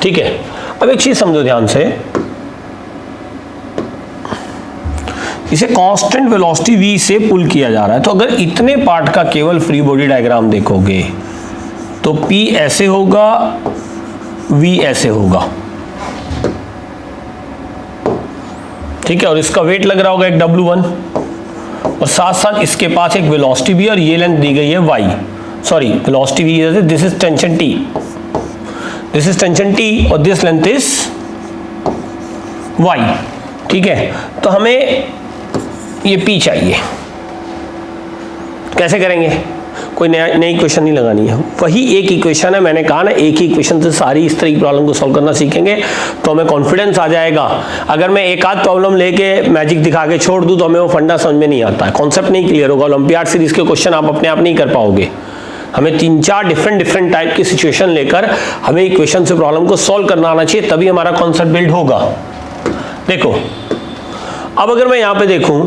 ठीक है, अब एक चीज समझो ध्यान से, इसे कांस्टेंट वेलोसिटी v से पुल किया जा रहा है, तो अगर इतने पार्ट का केवल फ्री बॉडी डायग्राम देखोगे तो P ऐसे होगा, v ऐसे होगा। ठीक है, और इसका वेट लग रहा होगा एक W1, और साथ साथ इसके पास एक वेलोसिटी भी, और ये लेंथ दी गई है y, सॉरी वेलोसिटी भी, this is tension T, this is tension T और दिस लेंथ इज y। ठीक है, तो हमें ये P चाहिए, कैसे करेंगे? कोई नई इक्वेशन नहीं लगानी है, वही एक इक्वेशन है। मैंने कहा ना, एक ही इक्वेशन से सारी इस तरह की प्रॉब्लम को सॉल्व करना सीखेंगे तो हमें कॉन्फिडेंस आ जाएगा। अगर मैं एक आध प्रॉब्लम लेके मैजिक दिखा के छोड़ दूं तो हमें वो फंडा समझ में नहीं आता है, कॉन्सेप्ट नहीं क्लियर होगा। ओलंपियाड सीरीज के क्वेश्चन आप अपने आप नहीं कर पाओगे। हमें 3-4 डिफरेंट टाइप की सिचुएशन लेकर हमें इक्वेशन से प्रॉब्लम को सॉल्व करना आना चाहिए, तभी हमारा कॉन्सेप्ट बिल्ड होगा। देखो, अब अगर मैं यहां पे देखूं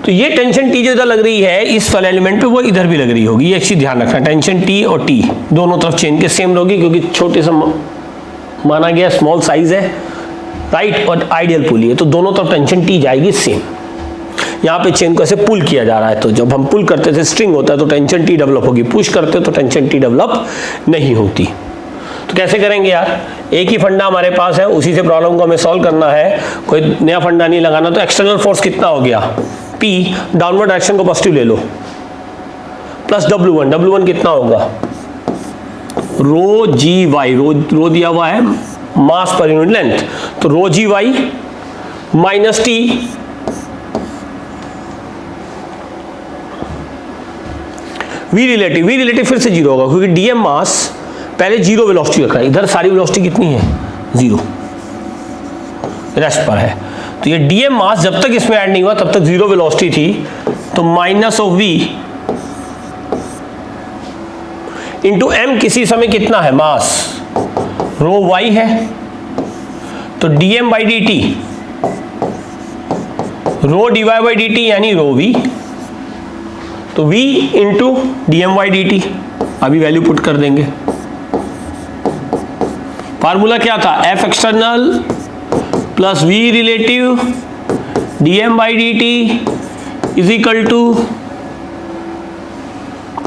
तो ये टेंशन T जो इधर लग रही है इस वाले एलिमेंट पे, वो इधर भी लग रही होगी। ये चीज ध्यान रखना, टेंशन T और T दोनों तरफ चेन के सेम होगी, क्योंकि छोटे से माना गया, स्मॉल साइज है, राइट, और आइडियल पुल है, तो दोनों तरफ टेंशन T जाएगी सेम। यहाँ पे चेन को ऐसे पुल किया जा रहा है, तो जब हम पुल करते थे स्ट्रिंग होता है तो टेंशन T डेवलप होगी, पुश करते तो टेंशन T डेवलप नहीं होती। तो कैसे करेंगे यार? एक ही फंडा हमारे पास है, उसी से प्रॉब्लम को हमें सॉल्व करना है, कोई नया फंडा नहीं लगाना। तो एक्सटर्नल फोर्स कितना हो गया? P, डाउनवर्ड डायरेक्शन को पॉजिटिव ले लो, प्लस W1, W1 कितना होगा? रो जी वाई, रो दिया हुआ है मास पर यूनिट लेंथ, तो rho G Y minus T V relative फिर से जीरो होगा, क्योंकि DM मास पहले जीरो वेलोसिटी रखा है, इधर सारी वेलोसिटी कितनी है? जीरो, रेस्ट पर है। तो ये DM मास जब तक इसमें ऐड नहीं हुआ तब तक जीरो वेलोसिटी थी, तो minus of V into M किसी समय कितना है? मास, रो Y है, तो DM by D T, rho dy by D T यानी रो V, तो V into DM by D T. अभी वैल्यू पुट कर देंगे। फार्मूला क्या था? F external plus V relative DM by D T is equal to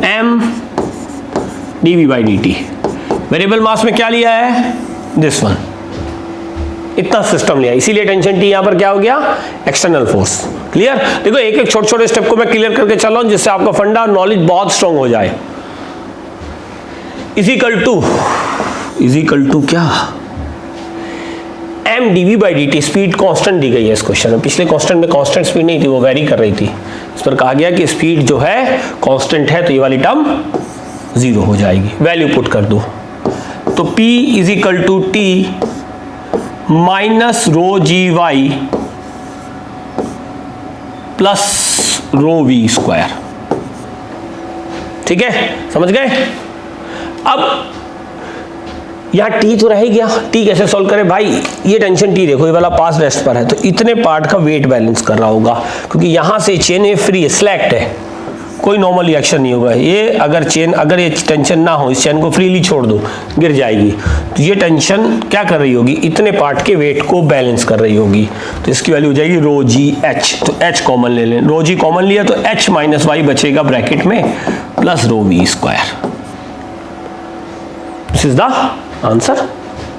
M dV by D T. Variable mass में क्या लिया है? दिस वन, इतना सिस्टम लिया, इसीलिए टेंशन T यहां पर क्या हो गया? External force. क्लियर? देखो, एक एक छोटे छोटे स्टेप को मैं क्लियर करके चल रहा हूं, जिससे आपका फंडा नॉलेज बहुत स्ट्रांग हो जाए। इज इक्वल टू क्या? M dV by D T. Speed constant दी गई है इस क्वेश्चन में, पिछले क्वेश्चन में कांस्टेंट स्पीड नहीं थी, वो वेरी कर रही थी। इस पर कहा गया कि स्पीड जो है कांस्टेंट है, तो ये वाली टर्म जीरो हो जाएगी। वैल्यू पुट कर दो, तो P is equal to T minus rho G Y plus rho V square. ठीक है, समझ गए? अब यहां T तो रह ही गया, T कैसे सॉल्व करें भाई? ये टेंशन T देखो, ये वाला पास रेस्ट पर है, तो इतने पार्ट का वेट बैलेंस कर रहा होगा, क्योंकि यहां से चेन ये फ्री है, स्लैक्ट है, कोई नॉर्मल रिएक्शन नहीं होगा। ये अगर ये टेंशन ना हो, इस चेन को फ्रीली छोड़ दो, गिर जाएगी। तो ये टेंशन क्या कर रही होगी? इतने पार्ट के वेट को बैलेंस कर रही होगी, तो इसकी वैल्यू हो जाएगी रो जी एच। तो H कॉमन ले लें, रो जी कॉमन लिया तो H माइनस वाई बचेगा ब्रैकेट में, plus rho V square. This is the answer.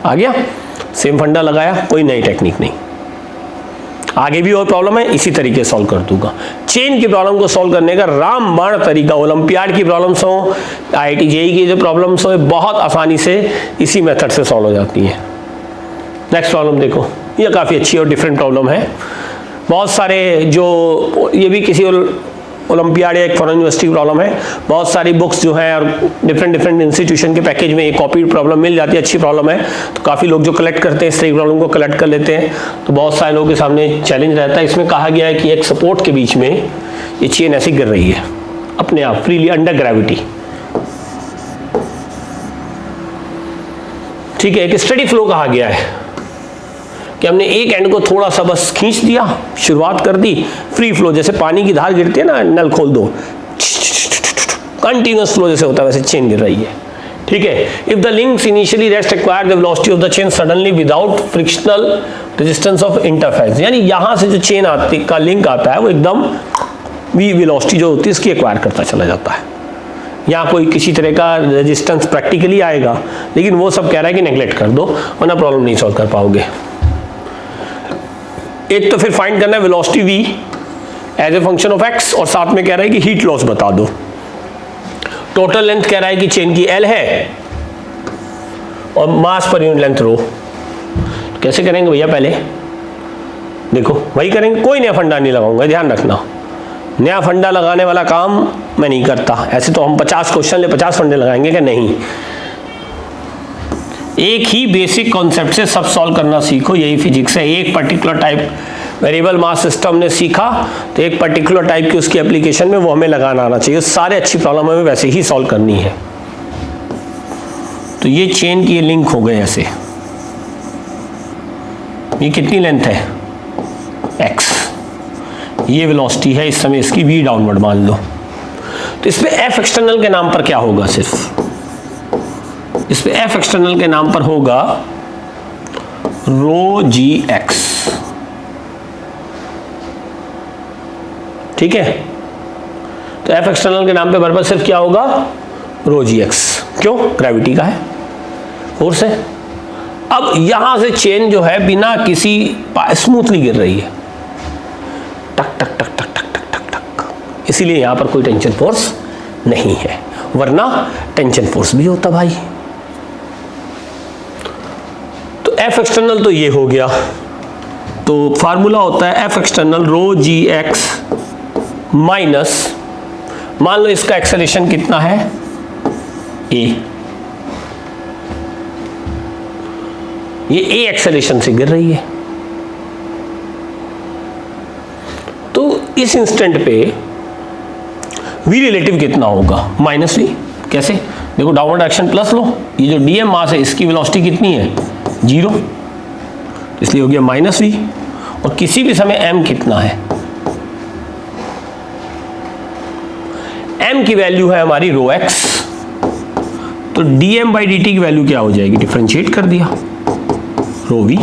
आ गया? सेम फंडा लगाया, कोई नई टेक्निक नहीं। आगे भी और प्रॉब्लम है, इसी तरीके से सॉल्व कर दूंगा। चेन की प्रॉब्लम को सॉल्व करने का रामबाण तरीका, ओलंपियाड की प्रॉब्लम्स हो, IIT JEE की जो प्रॉब्लम्स हो, बहुत आसानी से इसी मेथड से सॉल्व हो जाती है। नेक्स्ट प्रॉब्लम देखो, ये काफ़ी अच्छी और डिफरेंट प्रॉब्लम है। बहुत सारे जो, ये भी किसी ओलंपियाड या एक फॉरेन यूनिवर्सिटी की प्रॉब्लम है। बहुत सारी बुक्स जो हैं और डिफरेंट इंस्टीट्यूशन के पैकेज में ये कॉपी प्रॉब्लम मिल जाती है, अच्छी प्रॉब्लम है। तो काफ़ी लोग जो कलेक्ट करते हैं इस तरह की प्रॉब्लम को कलेक्ट कर लेते हैं, तो बहुत सारे लोगों के सामने चैलेंज रहता है। इसमें कहा गया है कि एक सपोर्ट के बीच में ये चेन ऐसी गिर रही है अपने आप फ्रीली अंडर ग्रेविटी। ठीक है, एक स्टडी फ्लो कहा गया है कि हमने एक एंड को थोड़ा सा बस खींच दिया, शुरुआत कर दी, फ्री फ्लो, जैसे पानी की धार गिरती है ना, नल खोल दो, कंटिन्यूअस फ्लो जैसे होता है वैसे चेन गिर रही है, ठीक है। If the links initially rest acquire the velocity of the chain suddenly without frictional resistance of interference, यानी यहां से जो चेन आती का लिंक आता है वो एकदम वेलोसिटी जो होती है इसकी एक्वायर करता चला जाता है। यहाँ कोई किसी तरह का रेजिस्टेंस प्रैक्टिकली आएगा, लेकिन वो सब कह रहा है कि नेग्लेक्ट कर दो वरना प्रॉब्लम नहीं सॉल्व कर पाओगे। एक तो फिर फाइंड करना है velocity v as a function of x, और साथ में कह रहा है कि हीट लॉस बता दो। टोटल लेंथ कह रहा है कि चेन की l है और मास पर यूनिट लेंथ रो। कैसे करेंगे भैया? पहले देखो वही करेंगे, कोई नया फंडा नहीं लगाऊंगा, ध्यान रखना। नया फंडा लगाने वाला काम मैं नहीं करता। ऐसे तो हम 50 क्वेश्चन ले 50 फंडे लगाएंगे क्या? नहीं, एक ही बेसिक कॉन्सेप्ट से सब सॉल्व करना सीखो, यही फिजिक्स है। एक particular type variable mass system ने सीखा तो एक पर्टिकुलर टाइप की उसकी एप्लीकेशन में वो हमें लगाना आना चाहिए। सारे अच्छी प्रॉब्लम हमें वैसे ही सॉल्व करनी है। तो ये चेन की लिंक हो गए ऐसे, ये कितनी लेंथ है? x, ये वेलोसिटी है इस समय इसकी v डाउनवर्ड मान लो। तो इस पे f एक्सटर्नल के नाम पर क्या होगा? सिर्फ इस पे f एक्सटर्नल के नाम पर होगा रो जी एक्स, ठीक है। तो f एक्सटर्नल के नाम पे बराबर सिर्फ क्या होगा? रो जी एक्स। क्यों? ग्रेविटी का है, फोर्स है। अब यहां से चेन जो है बिना किसी स्मूथली गिर रही है, टक टक टक टक टक टक टक टक, इसीलिए यहां पर कोई टेंशन फोर्स नहीं है, वरना टेंशन फोर्स भी होता भाई। तो एफ एक्सटर्नल तो ये हो गया। तो फार्मूला होता है एफ एक्सटर्नल रो जी एक्स माइनस, मान लो इसका एक्सेलरेशन कितना है? ए, ये ए एक्सेलरेशन से गिर रही है। तो इस इंस्टेंट पे v रिलेटिव कितना होगा? Minus v। कैसे? देखो डाउनवर्ड डायरेक्शन प्लस लो, ये जो dm मास है इसकी वेलोसिटी कितनी है? 0, इसलिए हो गया माइनस v। और किसी भी समय m कितना है? m की वैल्यू है हमारी रो x, तो dm बाई dt की वैल्यू क्या हो जाएगी? डिफरेंशिएट कर दिया, rho v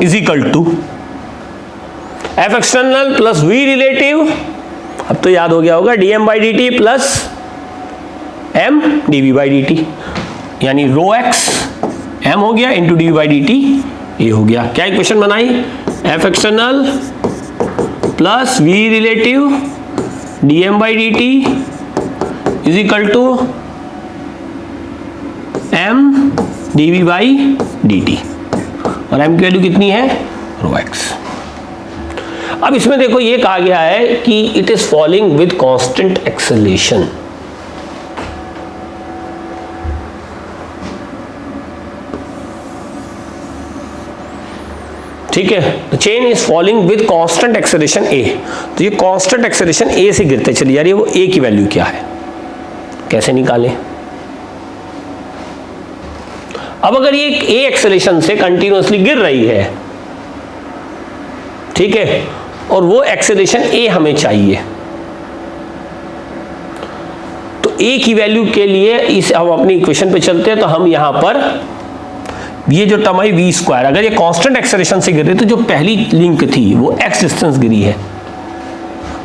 is equal to F external plus V relative. अब तो याद हो गया होगा, dm by dt plus m dv by dt, यानी रो x m हो गया इंटू dv बाई dt ये हो गया। क्या इक्वेशन बनाई? F external plus V relative dm by dt is equal to m dv by dt, और m की वैल्यू कितनी है? रो x। अब इसमें देखो ये कहा गया है कि it is falling with constant acceleration. ठीक है, तो chain is falling with constant acceleration a। तो ये कांस्टेंट एक्सेलरेशन a से गिरते चली जा रही है, वो a की वैल्यू क्या है? कैसे निकालें? अब अगर ये a एक्सेलरेशन से कंटिन्यूअसली गिर रही है, ठीक है, और वो एक्सेलरेशन a हमें चाहिए, तो a की वैल्यू के लिए इस हम अपनी इक्वेशन पे चलते हैं। तो हम यहां पर ये जो टर्म आई वी स्क्वायर, अगर ये कांस्टेंट एक्सेलरेशन से गिर रही तो जो पहली लिंक थी वो x डिस्टेंस गिरी है,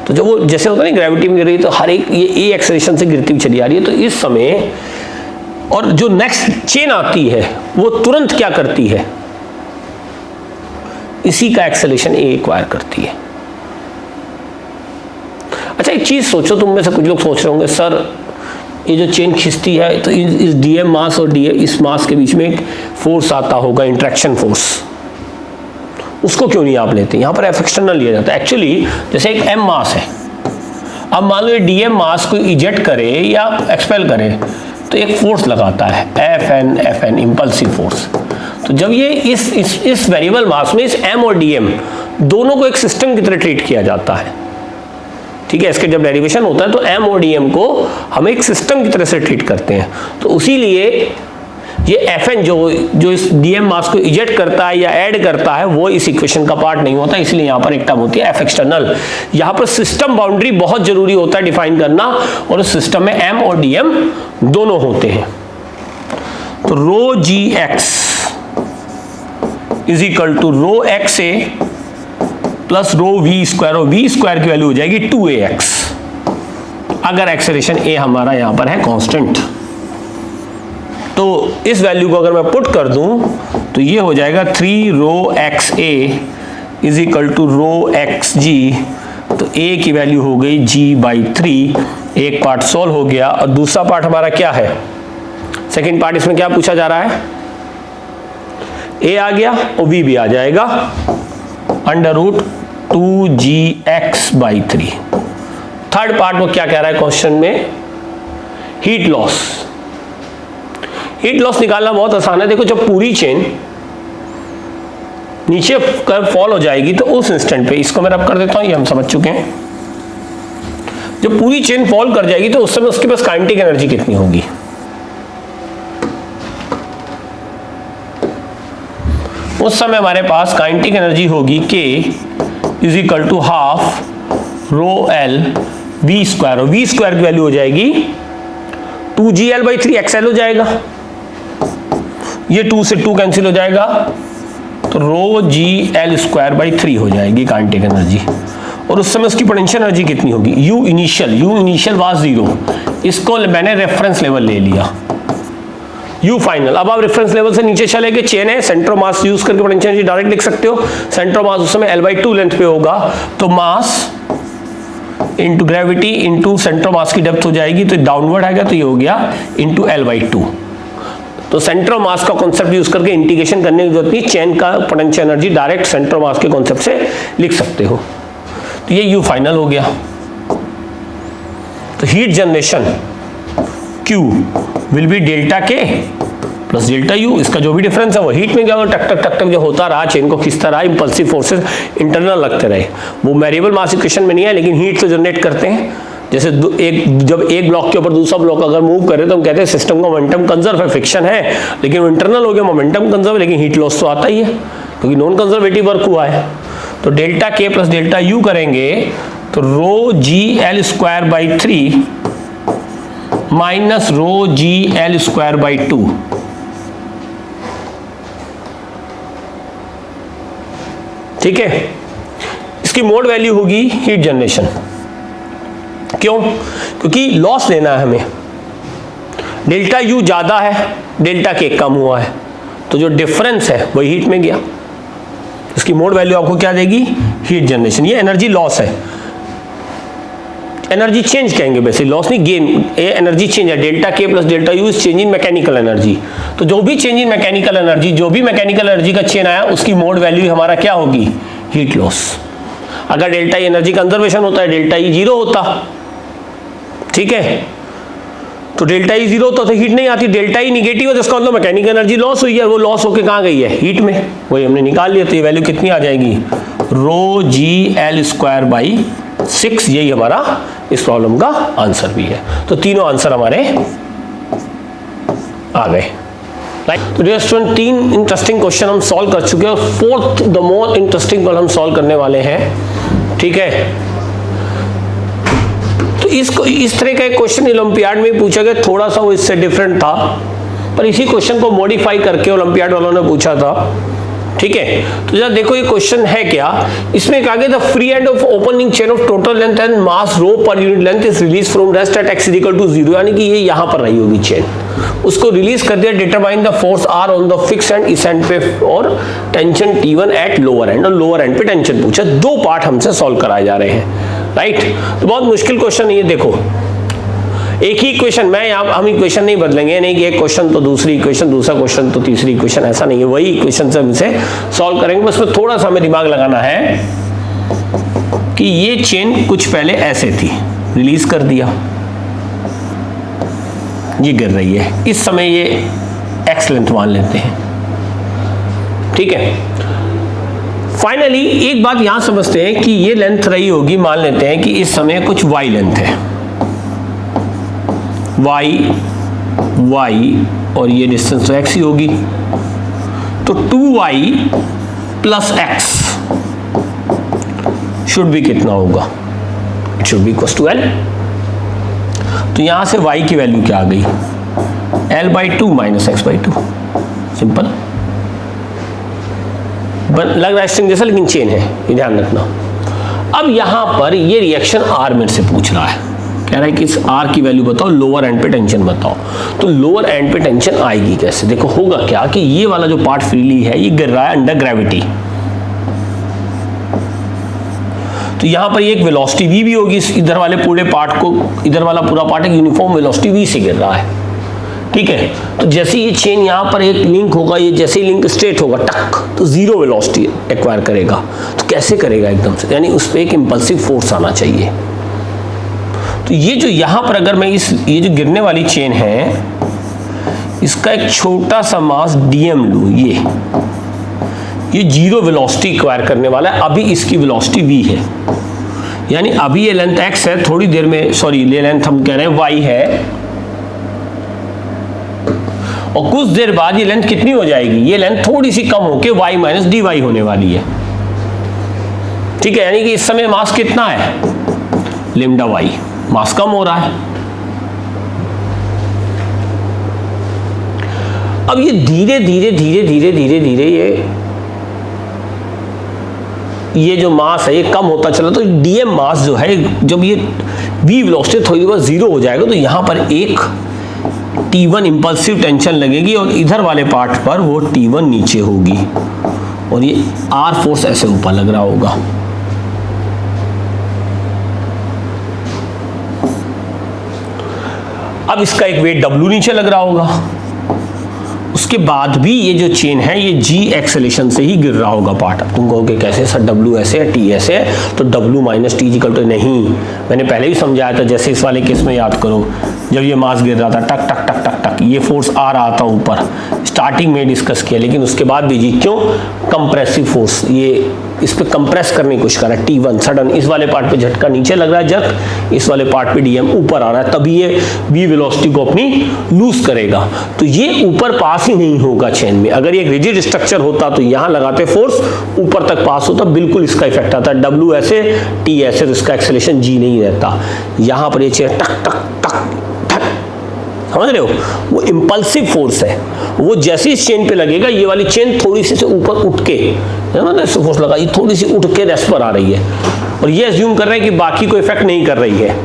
तो जब वो जैसे होता है ना ग्रेविटी में गिर रही है तो हर एक ये a एक्सेलरेशन से गिरती हुई चली आ रही है। तो इस समय और जो नेक्स्ट चेन आती है वो तुरंत क्या करती है? इसी का एक्सेलरेशन a एक्वायर करती है। अच्छा एक चीज सोचो, तुम में से कुछ लोग सोच रहे होंगे सर ये जो चेन खिंचती है तो इस dm मास और इस मास के बीच में एक फोर्स आता होगा, इंट्रैक्शन फोर्स, उसको क्यों नहीं आप लेते? यहां पर एफ एक्सटर्नल लिया जाता है। एक्चुअली जैसे एक m मास है, अब मान लो ये dm मास को इजेक्ट करे या एक्सपेल करे तो एक फोर्स लगाता है Fn इंपल्सिव फोर्स। तो जब ये इस वेरिएबल मास में इस m और dm दोनों को एक सिस्टम की तरह ट्रीट किया जाता है, ठीक है। इसके जब डेरिवेशन होता है तो m और dm को हम एक सिस्टम की तरह से ट्रीट करते हैं। तो उसी लिए ये Fn जो इस डीएम मास को इजेक्ट करता है या ऐड करता है वो इस इक्वेशन का पार्ट नहीं होता, इसलिए यहां पर एक टर्म होती है F एक्सटर्नल। यहां पर सिस्टम बाउंड्री बहुत जरूरी होता है डिफाइन करना, और उस सिस्टम में M और DM दोनों होते हैं। तो rho G X is equal to rho X A plus rho V square, और वी स्क्वायर की वैल्यू हो जाएगी 2ax, अगर एक्सेलरेशन ए हमारा यहां पर है कांस्टेंट। तो इस वैल्यू को अगर मैं पुट कर दूं तो ये हो जाएगा 3 rho X A is equal to rho X G. तो ए की वैल्यू हो गई g/3, एक पार्ट सॉल्व हो गया। और दूसरा पार्ट हमारा क्या है, सेकेंड पार्ट, इसमें क्या पूछा जा रहा है, ए आ गया और बी भी आ जाएगा, √2gx/3। थर्ड पार्ट वो क्या कह रहा है क्वेश्चन में, हीट लॉस। हीट लॉस निकालना बहुत आसान है। देखो जब पूरी चेन नीचे कर फॉल हो जाएगी तो उस इंस्टेंट पे, इसको मैं रब कर देता हूं, ये हम समझ चुके हैं, जब पूरी चेन फॉल कर जाएगी तो उस समय उसके पास काइनेटिक एनर्जी कितनी होगी, उस समय हमारे पास काइनेटिक एनर्जी होगी K is equal to half rho L V square, और वी स्क्वायर की वैल्यू हो जाएगी 2gl/3, xl हो जाएगा, ये 2 से 2 कैंसिल हो जाएगा, तो रो gl²/3 हो जाएगी काइनेटिक एनर्जी। और उस समय उसकी पोटेंशियल एनर्जी कितनी होगी, U इनिशियल वाज 0, इसको मैंने रेफरेंस लेवल ले लिया, U फाइनल। अब आप रेफरेंस लेवल से नीचे चले गए, चेन है, सेंटर ऑफ मास यूज करके पोटेंशियल एनर्जी डायरेक्ट लिख सकते हो। सेंटर ऑफ मास उस समय L/2 लेंथ पे होगा, तो mass into gravity into centre of mass की डेप्थ हो जाएगी, तो डाउनवर्ड आएगा, तो ये हो गया इंटू L/2। तो सेंटर ऑफ मास का कॉन्सेप्ट यूज करके इंटीग्रेशन करने की जरूरत नहीं, चेन का potential energy direct centre of mass के कॉन्सेप्ट से लिख सकते हो। तो ये U फाइनल हो गया। तो heat generation Q will be delta K plus delta U, इसका जो भी डिफरेंस है वो हीट में क्या होगा, टक टक टक टक जो होता रहा, चेन को खींचता रहा, इंपल्सिव फोर्सेस इंटरनल लगते रहे, वो वेरिएबल मास इक्वेशन में नहीं है, लेकिन हीट तो जनरेट करते हैं। जैसे जब एक ब्लॉक के ऊपर दूसरा ब्लॉक अगर मूव करे तो हम कहते हैं सिस्टम का मोमेंटम कंजर्व है, फ्रिक्शन है, लेकिन वो इंटरनल हो गया, मोमेंटम कंजर्व, लेकिन हीट लॉस तो आता ही है क्योंकि नॉन कंजर्वेटिव वर्क हुआ है। तो delta K plus delta U करेंगे तो रो gl²/3 माइनस रो gl²/2, ठीक है। इसकी मोड वैल्यू होगी हीट जनरेशन, क्यों, क्योंकि लॉस लेना है हमें, डेल्टा U ज्यादा है, डेल्टा K कम हुआ है, तो जो डिफरेंस है वही हीट में गया। इसकी मोड वैल्यू आपको क्या देगी, हीट जनरेशन। ये एनर्जी लॉस है, एनर्जी चेंज कहेंगे वैसे, लॉस नहीं गेन, ये एनर्जी चेंज है। Delta K plus delta U is change in mechanical energy. तो जो भी चेंज इन मैकेनिकल एनर्जी, जो भी मैकेनिकल एनर्जी का चेंज आया, उसकी मोड वैल्यू हमारा क्या होगी, हीट लॉस। अगर डेल्टा E एनर्जी कंजर्वेशन होता है, डेल्टा E 0 होता, ठीक है, तो डेल्टा E 0 होता तो हीट नहीं आती, डेल्टा E निगेटिव है तो इसका मतलब मैकेनिकल एनर्जी लॉस हुई है, वो लॉस होकर कहाँ गई है, हीट में, वही हमने निकाल लिया। तो ये वैल्यू कितनी आ जाएगी, रो gl²/6, यही हमारा इस प्रॉब्लम का आंसर भी है। तो तीनों आंसर हमारे आ गए। तो डियर स्टूडेंट, 3 इंटरेस्टिंग क्वेश्चन हम सॉल्व कर चुके हैं, और 4th द मोर इंटरेस्टिंग हम सॉल्व करने वाले हैं, ठीक है। तो इस तरह का एक क्वेश्चन ओलंपियाड में पूछा गया, थोड़ा सा वो इससे डिफरेंट था, पर इसी क्वेश्चन को मॉडिफाई करके ओलंपियाड वालों ने पूछा था, ठीक है। तो जरा देखो ये क्वेश्चन है क्या, इसमें कहा गया the free end of opening chain of total length and mass rho per unit length is release from rest at x = 0, यानी कि ये यहां पर रही होगी चेन, उसको रिलीज कर दिया। Determine the force R on the fix and, इस एंड पे, और tension T1 at lower and, और लोअर एंड पे टेंशन पूछा। 2 पार्ट हमसे सॉल्व कराए जा रहे हैं, राइट। तो बहुत मुश्किल क्वेश्चन नहीं है। देखो एक ही इक्वेशन, हम इक्वेशन नहीं बदलेंगे, नहीं कि एक क्वेश्चन तो दूसरी इक्वेशन, दूसरा क्वेश्चन तो तीसरी इक्वेशन, ऐसा नहीं है, वही इक्वेशन से हमसे सॉल्व करेंगे। बस में थोड़ा सा हमें दिमाग लगाना है कि ये चेन कुछ पहले ऐसे थी, रिलीज कर दिया, ये गिर रही है, इस समय ये x लेंथ मान लेते हैं, ठीक है। फाइनली एक बात यहां समझते हैं कि ये लेंथ रही होगी, मान लेते हैं कि इस समय कुछ y लेंथ है, y y और ये डिस्टेंस तो x ही होगी, तो 2y प्लस x शुड भी कितना होगा, it should be equal to L। तो यहां से y की वैल्यू क्या आ गई, L/2 माइनस x/2। सिंपल, लग रहा है स्ट्रिंग जैसा लेकिन चेन है, ये ध्यान रखना। अब यहां पर ये रिएक्शन R मेरे से पूछ रहा है, कह रहा है कि इस R की वैल्यू बताओ, लोअर एंड पे टेंशन बताओ। तो लोअर एंड पे टेंशन आएगी कैसे, देखो होगा क्या कि ये वाला जो पार्ट फ्रीली है ये गिर रहा है अंडर ग्रेविटी, तो यहां पर एक वेलोसिटी v भी होगी, इधर वाले पूरे पार्ट को, इधर वाला पूरा पार्ट एक यूनिफॉर्म वेलोसिटी v से गिर रहा है, ठीक है। तो जैसे ये चेन यहां पर एक लिंक होगा, ये जैसे ही लिंक स्ट्रेट होगा टक, तो जीरो वेलोसिटी एक्वायर करेगा। तो कैसे करेगा एकदम से, यानी उस पर एक इंपल्सिव फोर्स आना चाहिए। तो ये जो यहां पर अगर मैं ये जो गिरने वाली चेन है इसका एक छोटा सा मास dm लूं, ये जीरो वेलोसिटी एक्वायर करने वाला है, अभी इसकी वेलोसिटी v है, यानी अभी ये लेंथ x है, थोड़ी देर में, सॉरी ये लेंथ हम कह रहे हैं y है, और कुछ देर बाद ये लेंथ कितनी हो जाएगी, ये लेंथ थोड़ी सी कम होके y माइनस dy होने वाली है, ठीक है। यानी कि इस समय मास कितना है, लिम्डा y, मास कम हो रहा है। अब ये धीरे धीरे धीरे धीरे धीरे धीरे ये जो मास है ये कम होता चला, तो dm मास जो है, जब ये v वेलोसिटी थोड़ी देर जीरो हो जाएगा तो यहां पर एक T1 इंपल्सिव टेंशन लगेगी और इधर वाले पार्ट पर वो T1 नीचे होगी और ये R फोर्स ऐसे ऊपर लग रहा होगा। अब इसका एक वेट W नीचे लग रहा होगा, उसके बाद भी ये जो चेन है ये G एक्सेलेरेशन से ही गिर रहा होगा पार्ट। तुम कहोगे कैसे सर, W ऐसे है, T ऐसे है, तो W minus T equal to, नहीं, मैंने पहले ही समझाया था। जैसे इस वाले केस में याद करो, जब ये मास गिर रहा था टक टक टक टक टक, ये फोर्स आ रहा था ऊपर, स्टार्टिंग में डिस्कस किया, लेकिन उसके बाद भी जी क्यों, कंप्रेसिव फोर्स, ये इस पे कंप्रेस करने की कोशिश कर रहा है T1, सडन इस वाले पार्ट पे झटका नीचे लग रहा है जर्क, इस वाले पार्ट पे dm ऊपर आ रहा है, तभी ये v वेलोसिटी को अपनी लूज करेगा। तो ये ऊपर पास ही नहीं होगा चेन में, अगर ये एक रिजिड स्ट्रक्चर होता तो यहां लगाते फोर्स ऊपर तक पास होता, बिल्कुल इसका इफेक्ट आता, W ऐसे T ऐसे, तो इसका एक्सेलेरेशन G नहीं रहता। यहां पर ये चेन टक टक टक, समझ रहे हो, वो इंपल्सिव फोर्स है, वो जैसे इस चेन पे लगेगा ये वाली चेन थोड़ी सी से ऊपर उठ के, ना फोर्स लगा, ये थोड़ी सी उठ के रेस्ट पर आ रही है, और ये अज्यूम कर रहे हैं कि बाकी कोई इफेक्ट नहीं कर रही है,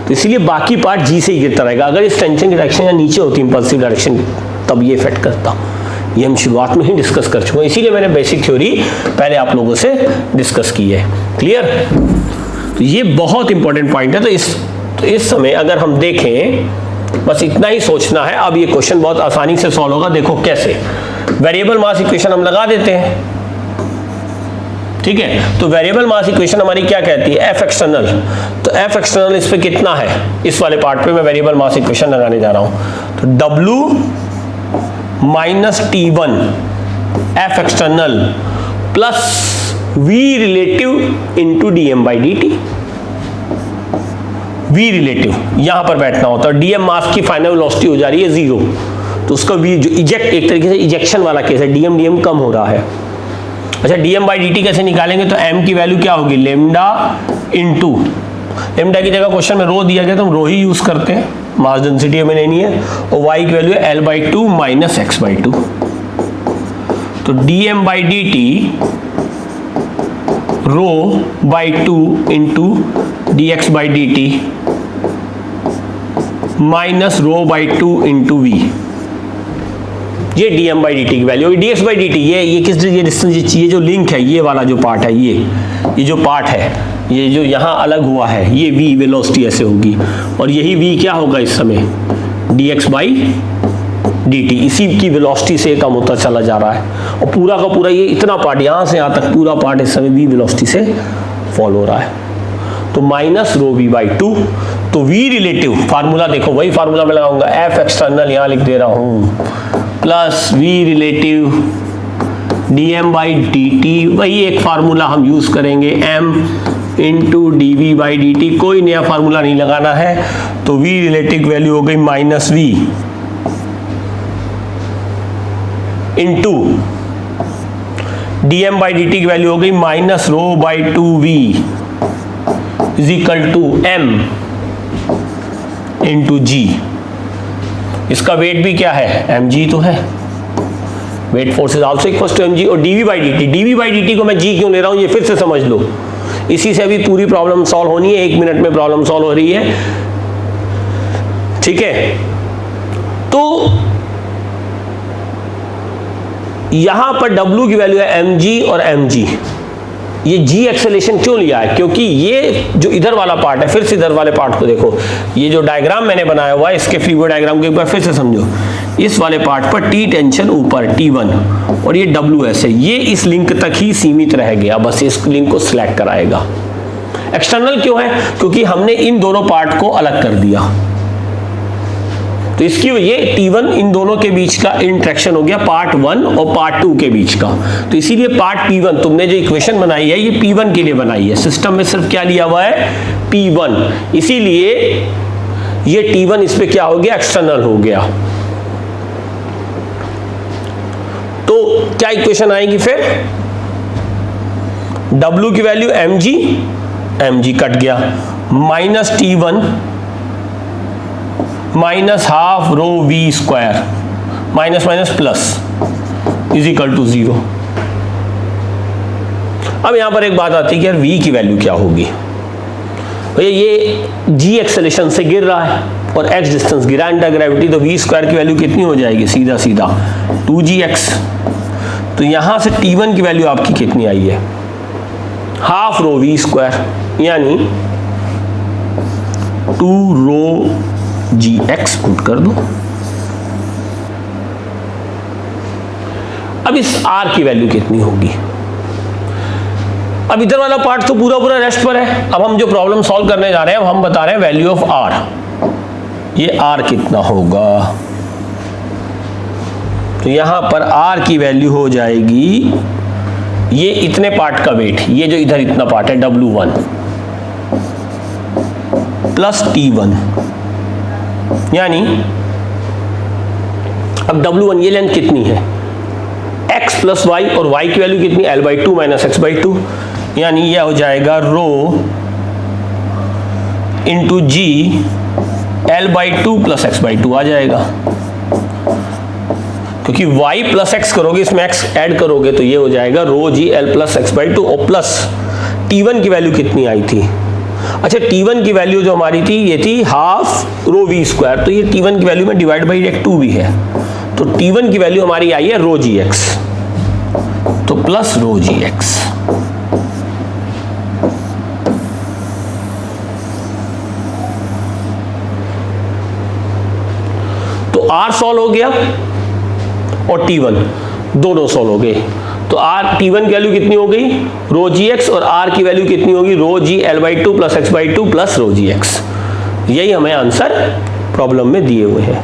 तो इसीलिए बाकी पार्ट जी से ही गिरता रहेगा। अगर इस टेंशन की डायरेक्शन या नीचे होती इंपल्सिव डायरेक्शन, तब ये इफेक्ट करता। ये हम शुरुआत में ही डिस्कस कर चुके हैं, इसीलिए मैंने बेसिक थ्योरी पहले आप लोगों से डिस्कस की है। क्लियर, तो ये बहुत इंपॉर्टेंट पॉइंट है। तो इस समय अगर हम देखें, बस इतना ही सोचना है। अब ये क्वेश्चन बहुत आसानी से सॉल्व होगा। देखो कैसे, वेरिएबल मास इक्वेशन हम लगा देते हैं, ठीक है। तो वेरिएबल मास इक्वेशन हमारी क्या कहती है, एफ एक्सटर्नल। तो एफ एक्सटर्नल इस पे कितना है, इस वाले पार्ट पे मैं वेरिएबल मास इक्वेशन लगाने जा रहा हूं। तो W minus T1 F external plus V relative into dm/dt। V relative यहां पर बैठना होता है, dm मास की फाइनल वेलोसिटी हो जा रही है 0, तो उसका V जो इजेक्ट, एक तरीके से इजेक्शन वाला केस है, dm कम हो रहा है। अच्छा, dm/dt कैसे निकालेंगे, तो m की वैल्यू क्या होगी, लेमडा इंटू, लेमडा की जगह क्वेश्चन में रो दिया गया तो हम रो ही यूज करते हैं, मास डेंसिटी हमें लेनी है, और y की वैल्यू है L/2 माइनस x/2। तो dm/dt rho by 2 into dx/dt minus rho by 2 into v, ये dm/dt की वैल्यू होगी। dx/dt ये किस, ये डिस्टेंस, ये जो लिंक है, ये वाला जो पार्ट है, ये जो पार्ट है, ये जो यहाँ अलग हुआ है, ये v वेलोसिटी ऐसे होगी, और यही v क्या होगा इस समय, dx/dt, इसी की वेलोसिटी से कम होता चला जा रहा है, और पूरा का पूरा ये इतना पार्ट यहाँ से यहाँ तक पूरा पार्ट इस समय v वेलोसिटी से फॉल हो रहा है। तो माइनस रो v बाई 2, तो v रिलेटिव फार्मूला देखो, वही फार्मूला मैं लगाऊंगा, एफ एक्सटर्नल यहाँ लिख दे रहा हूँ, प्लस v रिलेटिव dm/dt, वही एक फार्मूला हम यूज करेंगे, m इंटू dv/dt, कोई नया फार्मूला नहीं लगाना है। तो v रिलेटिव वैल्यू हो गई minus v into dm by dt की वैल्यू हो गई minus rho by 2v is equal to m into G. इसका वेट भी क्या है, mg तो है, weight force is also equal to mg। और dv बाई dt को मैं g क्यों ले रहा हूं ये फिर से समझ लो, इसी से अभी पूरी प्रॉब्लम सॉल्व होनी है, 1 मिनट में प्रॉब्लम सॉल्व हो रही है, ठीक है। तो यहां पर W की वैल्यू है mg और mg। ये g एक्सेलेरेशन क्यों लिया है, क्योंकि ये जो इधर वाला पार्ट है, फिर से इधर वाले पार्ट को देखो, ये जो डायग्राम मैंने बनाया हुआ है इसके फ्री बॉडी डायग्राम को एक बार फिर से समझो। इस वाले पार्ट पर T टेंशन ऊपर T1 और ये WS है, ये इस लिंक तक ही सीमित रह गया, बस इस लिंक को सिलेक्ट कराएगा। एक्सटर्नल क्यों है, क्योंकि हमने इन दोनों पार्ट को अलग कर दिया, तो इसकी ये T1 इन दोनों के बीच का इंटरेक्शन हो गया पार्ट 1 और पार्ट 2 के बीच का। तो इसीलिए पार्ट P1 तुमने जो इक्वेशन बनाई है ये P1 के लिए बनाई है, सिस्टम में सिर्फ क्या लिया हुआ है, P1, इसीलिए ये T1 इस पे क्या हो गया, एक्सटर्नल हो गया। तो क्या इक्वेशन आएगी फिर, W की वैल्यू mg कट गया, minus T1 minus half rho v square minus minus plus is equal to 0। अब यहां पर एक बात आती है कि यार v की वैल्यू क्या होगी, भैया ये g एक्सेलेरेशन से गिर रहा है और x डिस्टेंस गिरा अंडर ग्रेविटी, तो v स्क्वायर की वैल्यू कितनी हो जाएगी, सीधा सीधा 2gx। तो यहां से T1 की वैल्यू आपकी कितनी आई है, हाफ रो v स्क्वायर, यानी 2 रो gx पुट कर दो। अब इस r की वैल्यू कितनी होगी, अब इधर वाला पार्ट तो पूरा पूरा रेस्ट पर है। अब हम जो प्रॉब्लम सॉल्व करने जा रहे हैं, अब हम बता रहे हैं वैल्यू ऑफ r, ये r कितना होगा, तो यहां पर r की वैल्यू हो जाएगी, ये इतने पार्ट का वेट, ये जो इधर इतना पार्ट है W1 प्लस T1, यानी अब W1 ये लेंथ कितनी है, x प्लस वाई, और y की वैल्यू कितनी, L/2 माइनस x/2, यानी यह हो जाएगा रो इंटू जी L/2 प्लस x/2 आ जाएगा, क्योंकि y प्लस x करोगे, इसमें x ऐड करोगे तो ये हो जाएगा रो जी L प्लस x/2, और प्लस T1 की वैल्यू कितनी आई थी, अच्छा T1 की वैल्यू जो हमारी थी ये थी हाफ रो v स्क्वायर, तो ये T1 की वैल्यू में डिवाइड बाई 2 भी है, तो T1 की वैल्यू हमारी आई है रो gx, तो प्लस रो gx। तो R सॉल्व हो गया और T1 दोनों सॉल्व हो गए, तो T1 की वैल्यू कितनी हो गई, रो gx, और R की वैल्यू कितनी होगी, rho g L/2 plus x/2 plus rho gx। यही हमें आंसर प्रॉब्लम में दिए हुए हैं,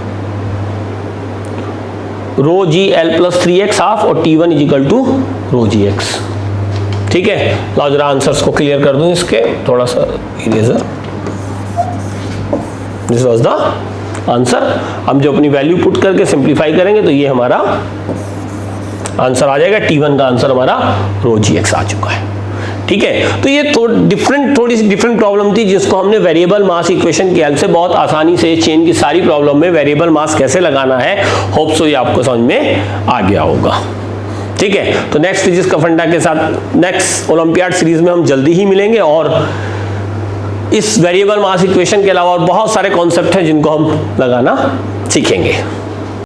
rho g L plus 3x half और T1 is equal to rho gx। ठीक है, लाओ जरा आंसर्स को क्लियर कर दूं इसके, थोड़ा सा eraser, this was the answer. हम जो अपनी वैल्यू पुट करके सिंप्लीफाई करेंगे तो ये हमारा आंसर आ जाएगा, T1 का आंसर हमारा रो gx आ चुका है। ठीक है, तो ये थोड़ी सी डिफरेंट प्रॉब्लम थी, जिसको हमने वेरिएबल मास इक्वेशन की हेल्प से बहुत आसानी से चेन की सारी प्रॉब्लम में वेरिएबल मास कैसे लगाना है, होप सो ये आपको समझ में आ गया होगा। ठीक है, तो नेक्स्ट फिजिक्स का फंडा के साथ नेक्स्ट ओलंपियाड सीरीज में हम जल्दी ही मिलेंगे, और इस वेरिएबल मास इक्वेशन के अलावा और बहुत सारे कॉन्सेप्ट हैं जिनको हम लगाना सीखेंगे।